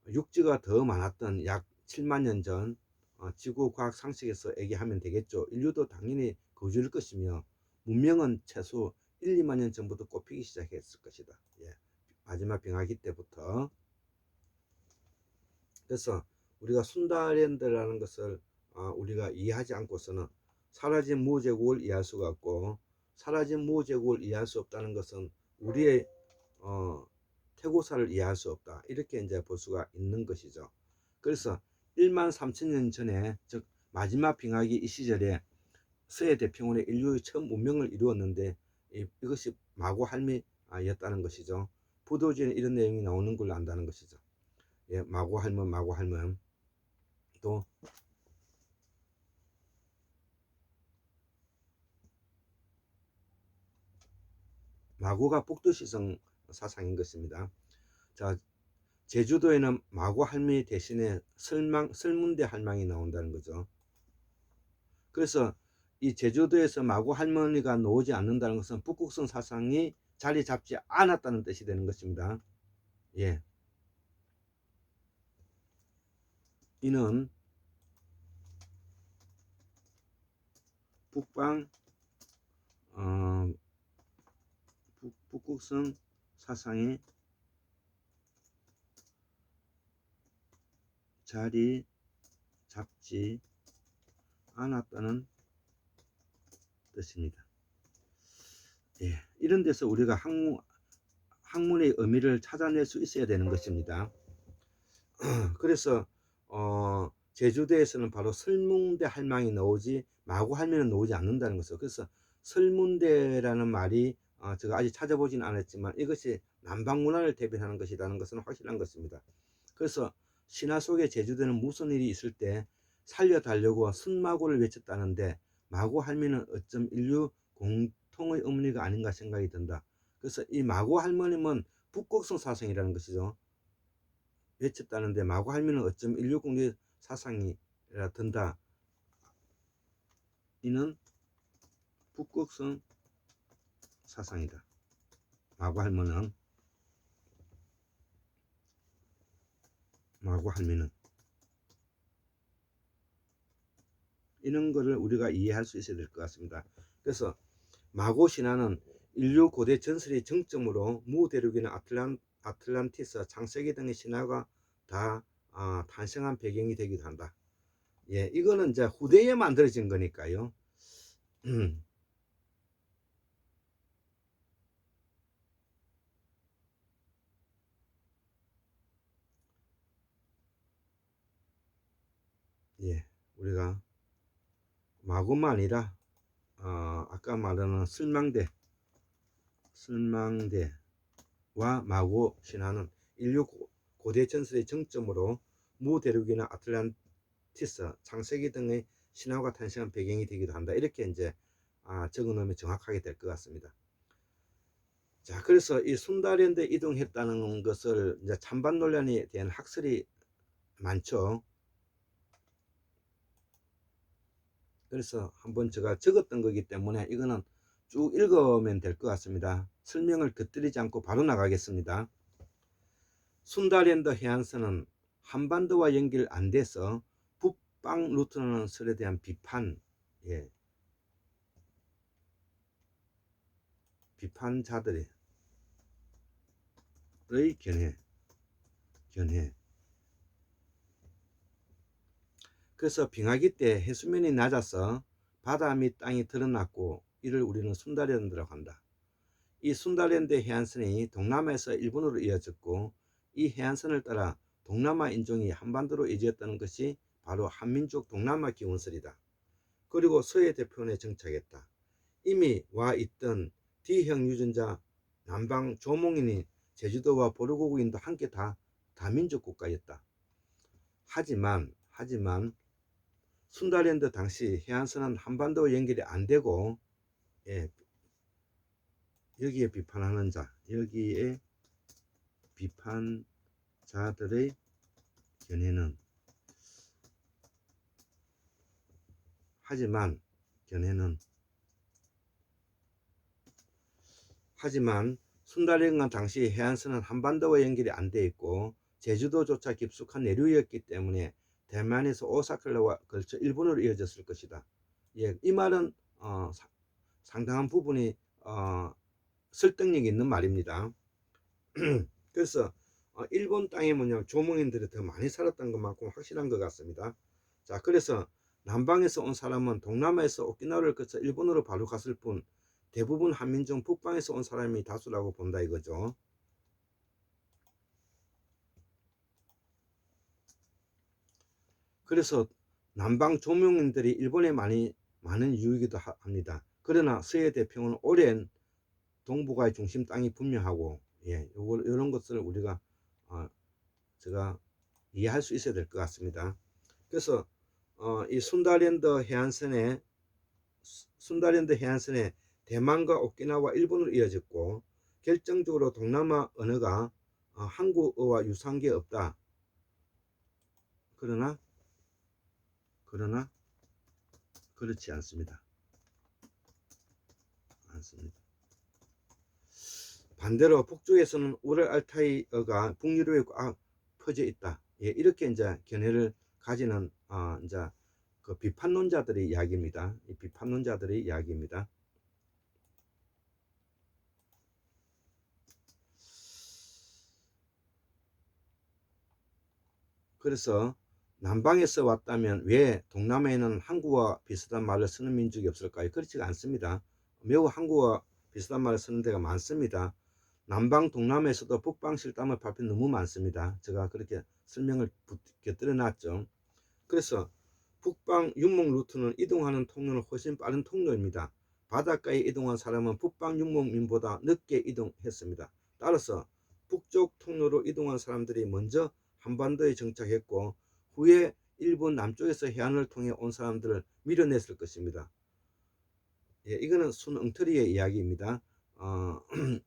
육지가 더 많았던 약 7만 년 전 지구 과학 상식에서 얘기하면 되겠죠. 인류도 당연히 거주일 것이며 문명은 최소 1, 2만 년 전부터 꼽히기 시작했을 것이다. 마지막 병하기 때부터. 그래서 우리가 순다랜드라는 것을 우리가 이해하지 않고서는 사라진 무제국을 이해할 수가 없고 사라진 무제국을 이해할 수 없다는 것은 우리의 태고사를 이해할 수 없다 이렇게 이제 볼 수가 있는 것이죠. 그래서 1만 3천 년 전에 즉 마지막 빙하기 이 시절에 서해 대평원에 인류의 처음 문명을 이루었는데 이것이 마구 할미 였다는 것이죠. 부도지에는 이런 내용이 나오는 걸로 안다는 것이죠. 예, 마고할멈 또 마고가 북두시성 사상인 것입니다. 자, 제주도에는 마고 할머니 대신에 설문대 할망이 나온다는 거죠. 그래서 이 제주도에서 마고 할머니가 나오지 않는다는 것은 북극성 사상이 자리 잡지 않았다는 뜻이 되는 것입니다. 예. 이는 북방 북극성 사상이 자리 잡지 않았다는 뜻입니다. 예, 이런 데서 우리가 학문의 의미를 찾아낼 수 있어야 되는 것입니다. 그래서 제주도에서는 바로 설문대 할망이 나오지 마고 할매는 나오지 않는다는 것이죠. 그래서 설문대라는 말이 제가 아직 찾아보지는 않았지만 이것이 남방문화를 대변하는 것이라는 것은 확실한 것입니다. 그래서 신화 속에 제주도는 무슨 일이 있을 때 살려달라고 순마고를 외쳤다는데 마고 할매는 어쩜 인류 공통의 어머니가 아닌가 생각이 든다. 그래서 이 마고 할머님은 북극성 사상이라는 것이죠. 외쳤다는데 마고 할매는 어쩜 인류 공동의 사상이라 든다. 이는 북극성 사상이다. 마고 할매는 이런 거를 우리가 이해할 수 있어야 될 것 같습니다. 그래서 마고 신화는 인류 고대 전설의 정점으로 무대륙이나 아틀란티스, 창세기 등의 신화가 다 탄생한 배경이 되기도 한다. 예, 이거는 이제 후대에 만들어진 거니까요. 예, 우리가 마고만 아니라 아까 말하는 설망대와 마고 신화는 인류 고대 전설의 정점으로 무대륙이나 아틀란티스, 창세기 등의 신화가 탄생한 배경이 되기도 한다. 이렇게 이제 적어놓으면 정확하게 될 것 같습니다. 자, 그래서 이 순다랜드 이동했다는 것을 이제 찬반 논란에 대한 학설이 많죠. 그래서 한번 제가 적었던 거기 때문에 이거는 쭉 읽으면 될 것 같습니다. 설명을 곁들이지 않고 바로 나가겠습니다. 순다랜드 해안선은 한반도와 연결 안 돼서 북방 루트라는 설에 대한 비판, 예, 비판자들의 견해. 그래서 빙하기 때 해수면이 낮아서 바다 및 땅이 드러났고 이를 우리는 순다랜드라고 한다. 이 순다랜드 해안선이 동남아에서 일본으로 이어졌고 이 해안선을 따라 동남아 인종이 한반도로 이주했다는 것이 바로 한민족 동남아 기원설이다. 그리고 서해 대표원에 정착했다. 이미 와 있던 D형 유전자 남방 조몽인이 제주도와 보르고구인도 함께 다 다민족 국가였다. 하지만 순다랜드 당시 해안선은 한반도 연결이 안 되고, 예, 여기에 비판자들의 견해는 하지만 순다랜드 당시 해안선은 한반도와 연결이 안 돼 있고 제주도조차 깊숙한 내륙이었기 때문에 대만에서 오사카와 걸쳐 일본으로 이어졌을 것이다. 예, 이 말은 상당한 부분이 설득력이 있는 말입니다. 그래서 일본 땅에 조몽인들이 더 많이 살았던 것만큼 확실한 것 같습니다. 자, 그래서 남방에서 온 사람은 동남아에서 오키나와를 거쳐 일본으로 바로 갔을 뿐 대부분 한민족 북방에서 온 사람이 다수라고 본다 이거죠. 그래서 남방 조명인들이 일본에 많은 이유이기도 합니다. 그러나 서해 대평은 오랜 동북아의 중심 땅이 분명하고, 예, 요런 것을 우리가 제가 이해할 수 있어야 될 것 같습니다. 그래서 이 순다랜드 해안선에 대만과 오키나와 일본으로 이어졌고, 결정적으로 동남아 언어가 한국어와 유사한 게 없다. 그러나 그렇지 않습니다. 반대로 북쪽에서는 우랄 알타이어가 북유럽에 퍼져 있다. 예, 이렇게 이제 견해를 가지는 이제 그 비판론자들의 이야기입니다. 이 비판론자들의 이야기입니다. 그래서 남방에서 왔다면 왜 동남아에는 한국어와 비슷한 말을 쓰는 민족이 없을까요? 그렇지가 않습니다. 매우 한국어와 비슷한 말을 쓰는 데가 많습니다. 남방 동남에서도 북방 실담을 발표 너무 많습니다. 제가 그렇게 설명을 곁들여 놨죠. 그래서 북방 윤목 루트는 이동하는 통로는 훨씬 빠른 통로입니다. 바닷가에 이동한 사람은 북방 윤목민보다 늦게 이동했습니다. 따라서 북쪽 통로로 이동한 사람들이 먼저 한반도에 정착했고, 후에 일본 남쪽에서 해안을 통해 온 사람들을 밀어냈을 것입니다. 예, 이거는 순엉터리의 이야기입니다.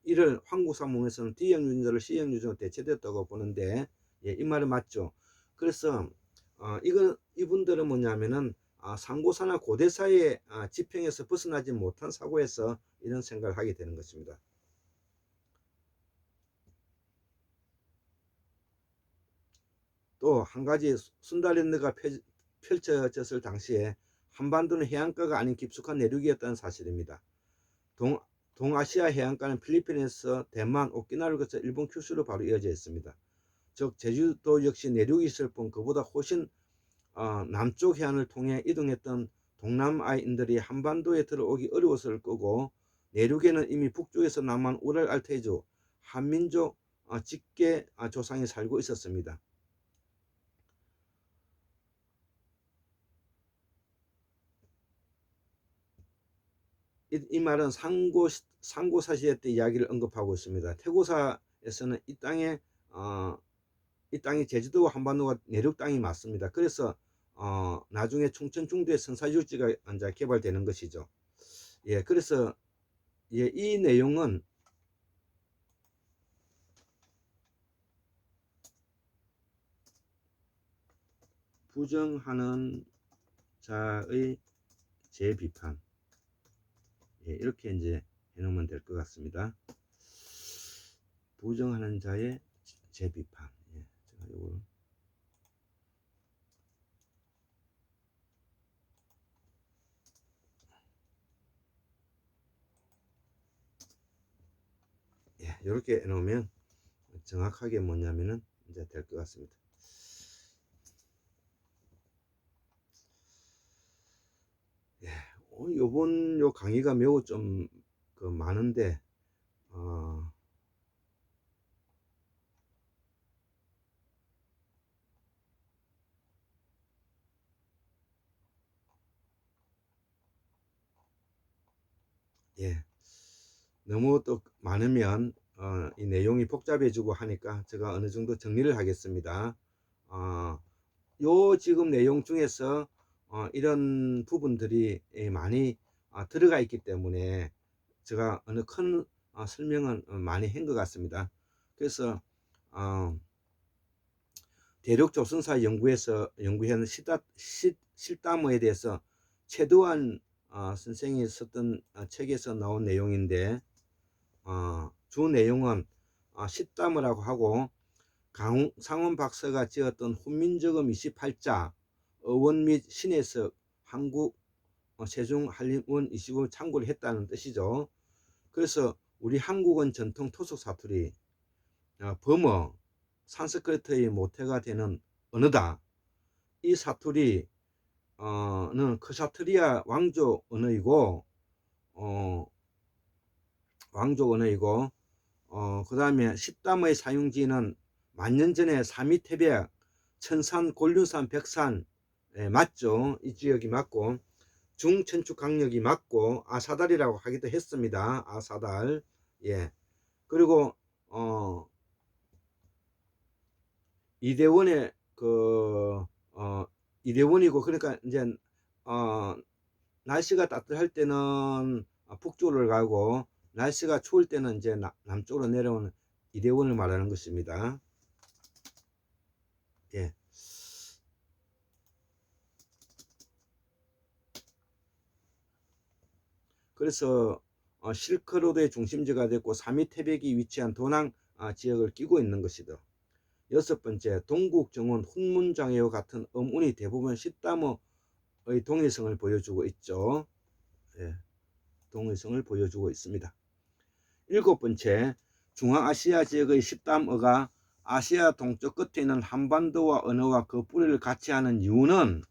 이를 황구사문에서는 D형 유전자를 C형 유전자로 대체되었다고 보는데, 예, 이 말은 맞죠. 그래서 이분들은 뭐냐면은 상고사나 고대사의 지평에서 벗어나지 못한 사고에서 이런 생각을 하게 되는 것입니다. 또 한 가지, 순달랜드가 펼쳐졌을 당시에 한반도는 해안가가 아닌 깊숙한 내륙이었다는 사실입니다. 동아시아 해안가는 필리핀에서 대만, 오키나와를 거쳐 일본 큐슈로 바로 이어져 있습니다. 즉 제주도 역시 내륙이 있을 뿐 그보다 훨씬 남쪽 해안을 통해 이동했던 동남아인들이 한반도에 들어오기 어려웠을 거고, 내륙에는 이미 북쪽에서 남한 우랄 알테이주 한민족 직계 조상이 살고 있었습니다. 이 말은 상고사시대 때 이야기를 언급하고 있습니다. 태고사에서는 이 땅이 제주도와 한반도가 내륙 땅이 맞습니다. 그래서 나중에 충청 중도에 선사유지가 이제 개발되는 것이죠. 예, 그래서 예, 이 내용은 부정하는 자의 재비판, 예, 이렇게 이제 해놓으면 될 것 같습니다. 부정하는 자의 재비판. 예, 제가 요걸 예, 이렇게 해놓으면 정확하게 뭐냐면은 이제 될 것 같습니다. 예, 요번 요 강의가 매우 좀 많은데 예, 너무 또 많으면 이 내용이 복잡해지고 하니까 제가 어느 정도 정리를 하겠습니다. 요 지금 내용 중에서 이런 부분들이 많이 들어가 있기 때문에 제가 어느 큰 설명은 많이 한 것 같습니다. 그래서 대륙 조선사 연구에서 연구한 실담어에 대해서 최도한 선생이 썼던 책에서 나온 내용인데, 주 내용은 실담어라고 하고, 상원 박사가 지었던 훈민정음 28자 어원 및 신해석 한국 세종 한림원 25 참고를 했다는 뜻이죠. 그래서 우리 한국은 전통 토속 사투리, 범어, 산스크리트의 모태가 되는 언어다. 이 사투리는 크샤트리아 왕족 언어이고, 그 다음에 십담의 사용지는 만년 전에 사미태백, 천산, 곤륜산, 백산 맞죠? 이 지역이 맞고, 중천축 강력이 맞고 아사달이라고 하기도 했습니다. 아사달. 예. 그리고 어 이대원의 이대원이고, 그러니까 이제 어 날씨가 따뜻할 때는 북쪽으로 가고 날씨가 추울 때는 이제 남쪽으로 내려오는 이대원을 말하는 것입니다. 예. 그래서 실크로드의 중심지가 됐고 3위 태백이 위치한 도낭 지역을 끼고 있는 것이다. 여섯 번째, 동국 정원 훈문장애와 같은 음운이 대부분 시다모의 동일성을 보여주고 있죠. 예, 동일성을 보여주고 있습니다. 일곱 번째, 중앙아시아 지역의 십담어가 아시아 동쪽 끝에 있는 한반도와 언어와 그 뿌리를 같이 하는 이유는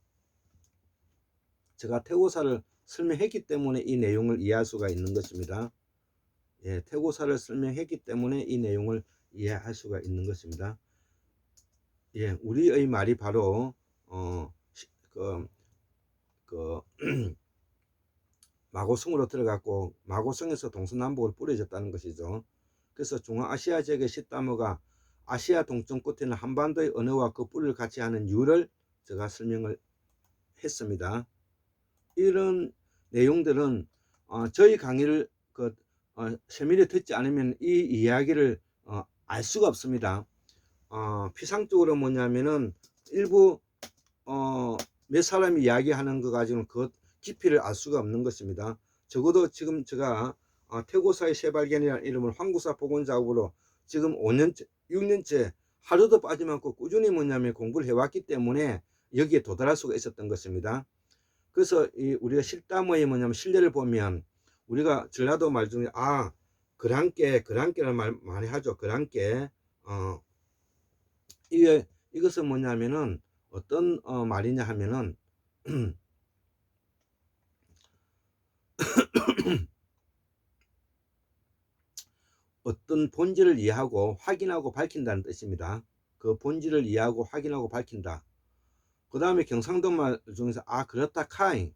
제가 태고사를 설명했기 때문에 이 내용을 이해할 수가 있는 것입니다. 예, 태고사를 설명했기 때문에 이 내용을 이해할 수가 있는 것입니다. 예, 우리의 말이 바로 그 마고성으로 들어갔고 마고성에서 동서남북을 뿌려졌다는 것이죠. 그래서 중앙아시아 지역의 시다모가 아시아 동쪽 끝에는 한반도의 언어와 그 뿌리를 같이 하는 이유를 제가 설명을 했습니다. 이런 내용들은 저희 강의를 세밀히 듣지 않으면 이 이야기를 알 수가 없습니다. 피상적으로 뭐냐면은 일부 몇 사람이 이야기하는 거 가지고는 그 깊이를 알 수가 없는 것입니다. 적어도 지금 제가 태고사의 새발견이라는 이름을 황구사 복원 작업으로 지금 5년째 6년째 하루도 빠짐않고 꾸준히 뭐냐면 공부를 해왔기 때문에 여기에 도달할 수가 있었던 것입니다. 그래서 우리가 실담의 뭐냐면 실례를 보면 우리가 전라도 말 중에 그랑깨라는 말 많이 하죠. 그랑깨. 이것은 뭐냐면은 어떤 말이냐 하면은 어떤 본질을 이해하고 확인하고 밝힌다는 뜻입니다. 그 본질을 이해하고 확인하고 밝힌다. 그 다음에 경상도 말 중에서 그렇다 카이.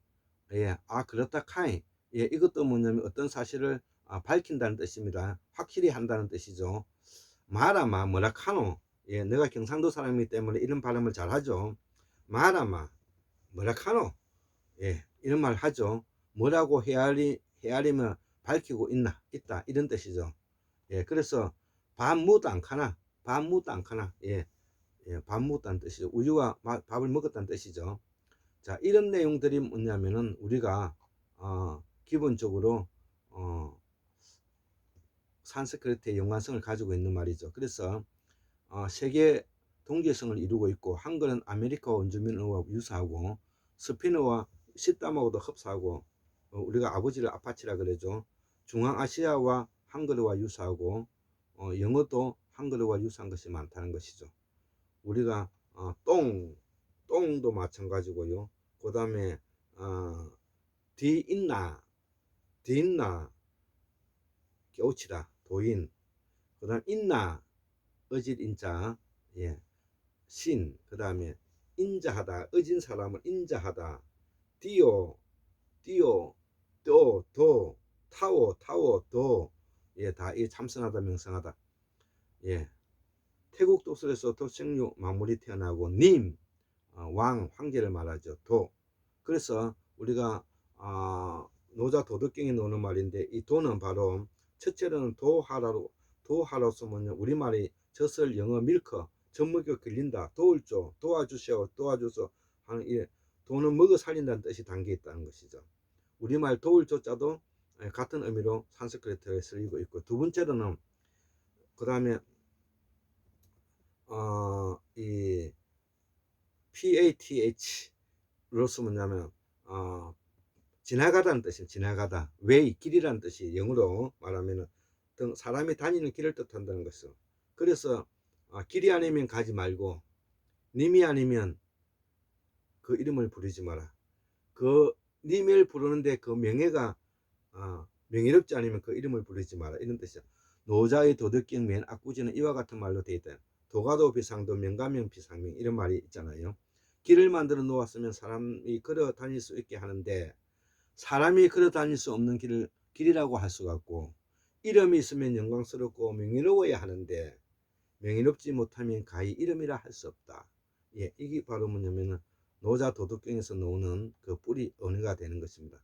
예, 그렇다 카이. 예, 이것도 뭐냐면 어떤 사실을 밝힌다는 뜻입니다. 확실히 한다는 뜻이죠. 마라마 뭐라 카노. 예, 내가 경상도 사람이기 때문에 이런 발음을 잘 하죠. 마라마 뭐라 카노. 예, 이런 말 하죠. 뭐라고 헤아리면 밝히고 있다 이런 뜻이죠. 예, 그래서 밥 묻도 안 카나, 밥 묻도 안 카나. 예, 밥 묻다는 뜻이죠. 우리가 밥을 먹었다는 뜻이죠. 자, 이런 내용들이 뭐냐면은 우리가 기본적으로 산스크리트의 연관성을 가지고 있는 말이죠. 그래서 세계 동질성을 이루고 있고, 한글은 아메리카 원주민어와 유사하고 스페인어와 시담하고도 흡사하고, 우리가 아버지를 아파치라 그러죠. 중앙아시아와 한글어와 유사하고 영어도 한글어와 유사한 것이 많다는 것이죠. 우리가 똥도 마찬가지고요. 그 다음에 디있나 겨우치다 도인. 그 다음 있나 어질 인자. 예, 신. 그 다음에 인자하다 어진 사람을 인자하다. 띠오 도 타워 도. 예, 다 이 참선하다 명상하다. 예, 태국 도설에서 도생류 마무리 태어나고 님 황제를 말하죠. 도. 그래서 우리가 노자 도덕경에 나오는 말인데, 이 도는 바로 첫째로는 도하로서 뭐냐, 우리말이 젖을 영어 밀크 젖먹여 길린다, 도울조 도와줘서 하는 이 도는 먹어 살린다는 뜻이 담겨 있다는 것이죠. 우리말 도울조자도 같은 의미로 산스크리트에 쓰이고 있고, 두 번째로는 그 다음에 이 PATH로서 뭐냐면 지나가다는 뜻이에요. 지나가다. way 길이라는 뜻이 영어로 말하면은 사람이 다니는 길을 뜻한다는 것이죠. 그래서 길이 아니면 가지 말고, 님이 아니면 그 이름을 부르지 마라. 그 님을 부르는데 그 명예가 명예롭지 않으면 그 이름을 부르지 마라, 이런 뜻이죠. 노자의 도덕경 맨 앞구지는 이와 같은 말로 되어 있다. 도가도 비상도 명가명 비상명, 이런 말이 있잖아요. 길을 만들어 놓았으면 사람이 걸어 다닐 수 있게 하는데, 사람이 걸어 다닐 수 없는 길을 길이라고 할 수가 없고, 이름이 있으면 영광스럽고 명예로워야 하는데 명예롭지 못하면 가히 이름이라 할 수 없다. 예, 이게 바로 뭐냐면은 노자 도덕경에서 나오는 그 뿌리 언어가 되는 것입니다.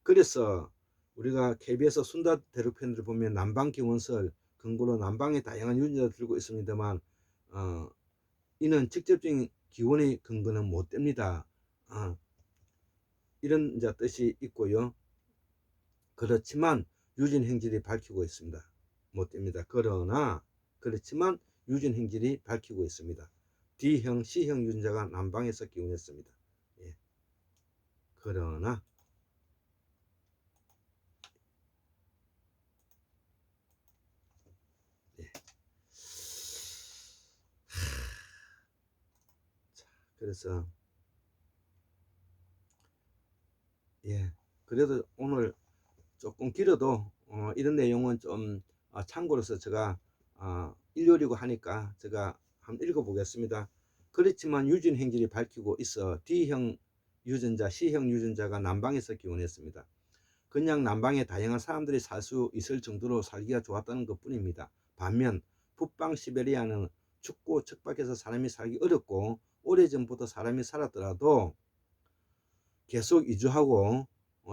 그래서 우리가 KBS 순다 대륙편들을 보면 남방기원설 근거로 남방의 다양한 유전자를 들고 있습니다만 이는 직접적인 기원의 근거는 못 됩니다. 이런 이제 뜻이 있고요. 그렇지만 유전 행질이 밝히고 있습니다. 못 됩니다. 그러나 그렇지만 유전 행질이 밝히고 있습니다. D형, C형 유전자가 남방에서 기원했습니다. 예. 그러나 예. 자, 그래서 예, 그래도 오늘 조금 길어도 이런 내용은 좀 참고로서 제가 일요일이고 하니까 제가 한번 읽어보겠습니다. 그렇지만 유전 행질이 밝히고 있어 D형 유전자, C형 유전자가 남방에서 기원했습니다. 그냥 남방에 다양한 사람들이 살 수 있을 정도로 살기가 좋았다는 것 뿐입니다. 반면 북방 시베리아는 춥고 척박해서 사람이 살기 어렵고 오래전부터 사람이 살았더라도 계속 이주하고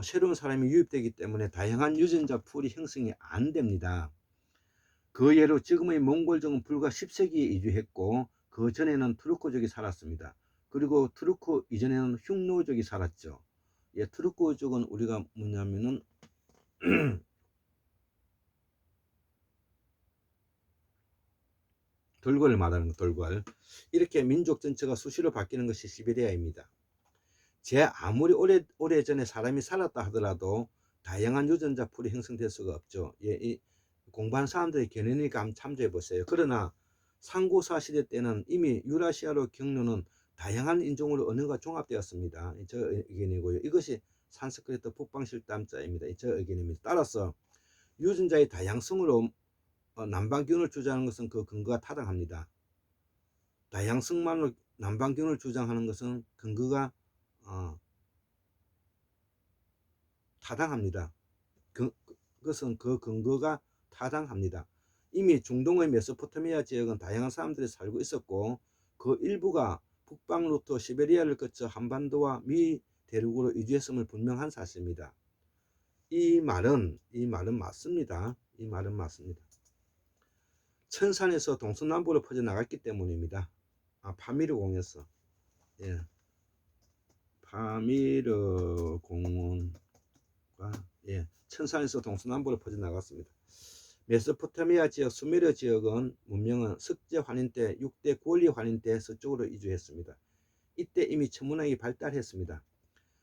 새로운 사람이 유입되기 때문에 다양한 유전자 풀이 형성이 안 됩니다. 그 예로 지금의 몽골족은 불과 10세기에 이주했고 그 전에는 투르크족이 살았습니다. 그리고 투르크 이전에는 흉노족이 살았죠. 예, 투르크족은 우리가 뭐냐면은 돌궐을 말하는 돌궐. 이렇게 민족 전체가 수시로 바뀌는 것이 시베리아입니다. 제 아무리 오래전에 사람이 살았다 하더라도 다양한 유전자 풀이 형성될 수가 없죠. 예, 이 공부한 사람들의 견해니까 한번 참조해 보세요. 그러나 상고사 시대 때는 이미 유라시아로 경로는 다양한 인종으로 언어가 종합되었습니다. 저 의견이고요. 이것이 산스크리트 북방실담자입니다. 저 의견입니다. 따라서 유전자의 다양성으로 남방균을 주장하는 것은 그 근거가 타당합니다. 다양성만으로 남방균을 주장하는 것은 근거가 타당합니다. 그것은 그 근거가 타당합니다. 이미 중동의 메소포타미아 지역은 다양한 사람들이 살고 있었고 그 일부가 북방로부터 시베리아를 거쳐 한반도와 미 대륙으로 이주했음을 분명한 사실입니다. 이 말은 맞습니다. 이 말은 맞습니다. 천산에서 동서남북으로 퍼져나갔기 때문입니다. 파미르 공에서 예. 파미르 공원과 예, 천산에서 동서남북으로 퍼져나갔습니다. 메소포타미아 지역, 수메르 지역은 문명은 석제 환인 때 6대 구원리 환인 때 서쪽으로 이주했습니다. 이때 이미 천문학이 발달했습니다.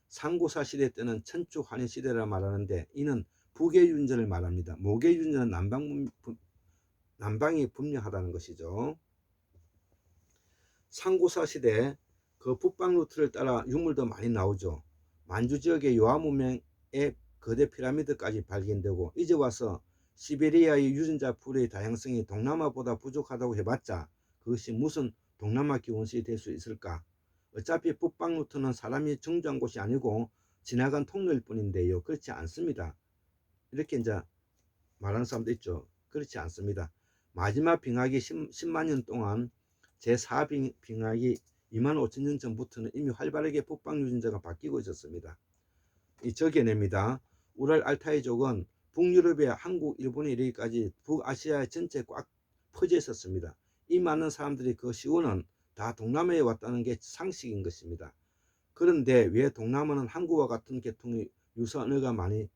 상고사 시대 때는 천주 환인 시대라 말하는데 이는 북의 윤전을 말합니다. 목의 윤전은 남방이 분명하다는 것이죠. 상고사 시대 그 북방 루트를 따라 유물도 많이 나오죠. 만주 지역의 요하 문명의 거대 피라미드까지 발견되고 이제 와서 시베리아의 유전자 풀의 다양성이 동남아보다 부족하다고 해봤자 그것이 무슨 동남아 기원시 될 수 있을까? 어차피 북방 루트는 사람이 정주한 곳이 아니고 지나간 통로일 뿐인데요. 그렇지 않습니다. 이렇게 이제 말하는 사람도 있죠. 그렇지 않습니다. 마지막 빙하기 10만 년 동안 제4빙하기 2만 5천 년 전부터는 이미 활발하게 북방 유전자가 바뀌고 있었습니다. 저 견해입니다. 우랄 알타이족은 북유럽에 한국, 일본에 이르기까지 북아시아 전체에 꽉 퍼져 있었습니다. 이 많은 사람들이 그 시원은 다 동남아에 왔다는 게 상식인 것입니다. 그런데 왜 동남아는 한국과 같은 계통의 유사 언어가 많이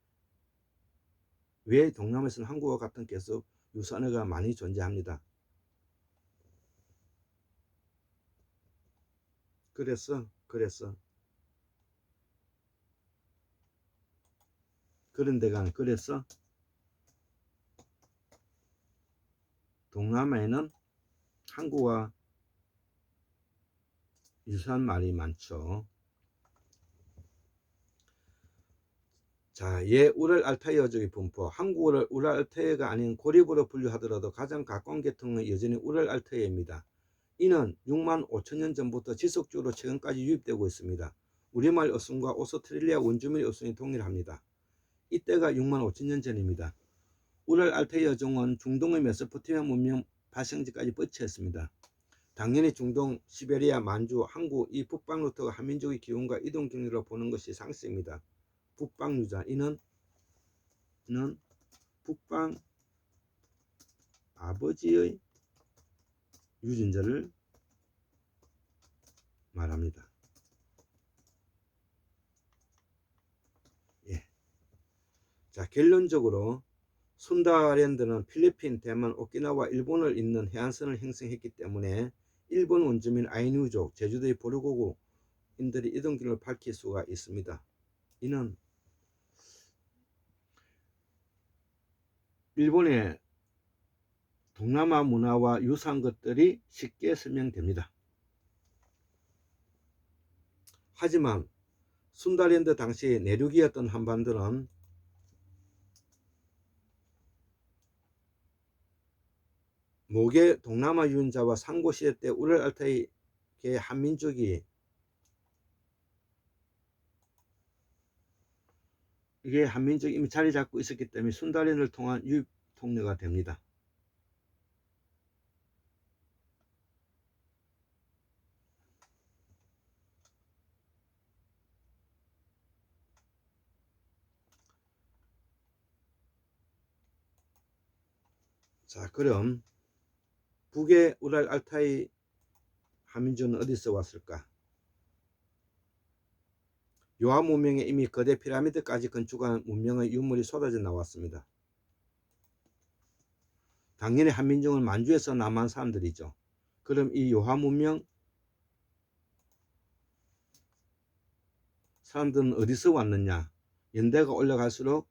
왜 동남아에서는 한국과 같은 계속 유사 언어가 많이 존재합니다. 그래서 그래서 동남아에는 한국과 유사한 말이 많죠. 자, 우랄 알타이어족의 분포. 한국어를 우랄 알타이어가 아닌 고립으로 분류하더라도 가장 가까운 계통은 여전히 우랄 알타이어입니다. 이는 6만 5천 년 전부터 지속적으로 최근까지 유입되고 있습니다. 우리말 어순과 오스트레일리아 원주민의 어순이 동일합니다. 이때가 6만 5천 년 전입니다. 우랄알타이 여종은 중동의 메소포타미아 문명 발생지까지 뻗쳤습니다. 당연히 중동, 시베리아, 만주, 항구 이 북방 루트가 한민족의 기원과 이동 경로로 보는 것이 상식입니다. 북방 유자 이는 북방 아버지의 유전자를 말합니다. 예. 자, 결론적으로 순다랜드는 필리핀, 대만, 오키나와, 일본을 잇는 해안선을 형성했기 때문에 일본 원주민 아이누족, 제주도의 보르고구인들이 이동길을 밝힐 수가 있습니다. 이는 일본의 동남아 문화와 유사한 것들이 쉽게 설명됩니다. 하지만 순다랜드 당시 내륙이었던 한반도는 모계 동남아 유인자와 상고시대 때 우랄알타이의 한민족이 이미 자리 잡고 있었기 때문에 순다랜드를 통한 유입 통로가 됩니다. 자, 그럼 북의 우랄알타이 한민족은 어디서 왔을까? 요하 문명에 이미 거대 피라미드까지 건축한 문명의 유물이 쏟아져 나왔습니다. 당연히 한민족은 만주에서 남한 사람들이죠. 그럼 이 요하 문명 사람들은 어디서 왔느냐? 연대가 올라갈수록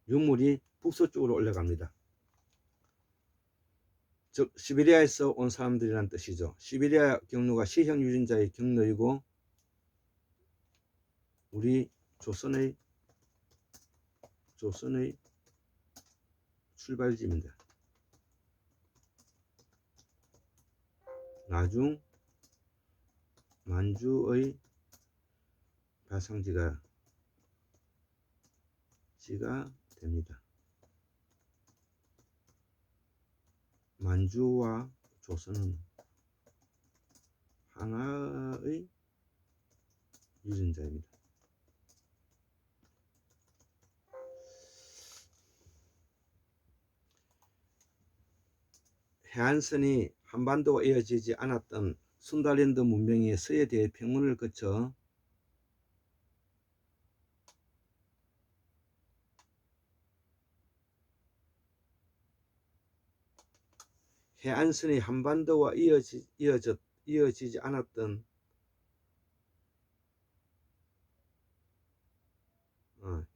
유물이 북서쪽으로 올라갑니다. 즉 시베리아에서 온 사람들이란 뜻이죠. 시베리아 경로가 시형 유전자의 경로이고 우리 조선의 출발지입니다. 나중 만주의 발상지가 됩니다. 만주와 조선은 하나의 유전자입니다. 해안선이 한반도가 이어지지 않았던 순다랜드 문명이 서해대 평원을 거쳐 해안선이 한반도와 이어지지 않았던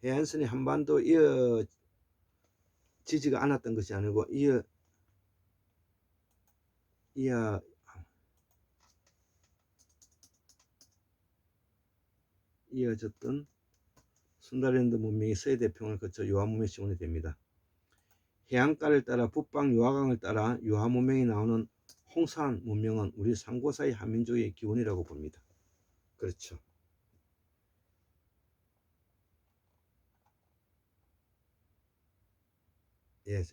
해안선이 한반도 이어지지가 않았던 것이 아니고 이어졌던 순다랜드 문명이 서해대 평원을 거쳐 요하 문명이 시작이 됩니다. 해안가를 따라 북방 요하강을 따라 요하 문명이 나오는 홍산 문명은 우리 상고사의 한민족의 기원이라고 봅니다. 그렇죠. 예.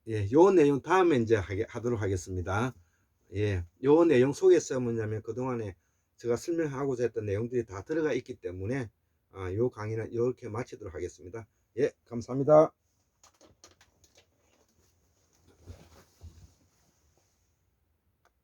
예, 요 내용 다음에 이제 하도록 하겠습니다. 예, 요 내용 속에서 뭐냐면 그동안에 제가 설명하고자 했던 내용들이 다 들어가 있기 때문에 요 강의는 이렇게 마치도록 하겠습니다. 예, 감사합니다.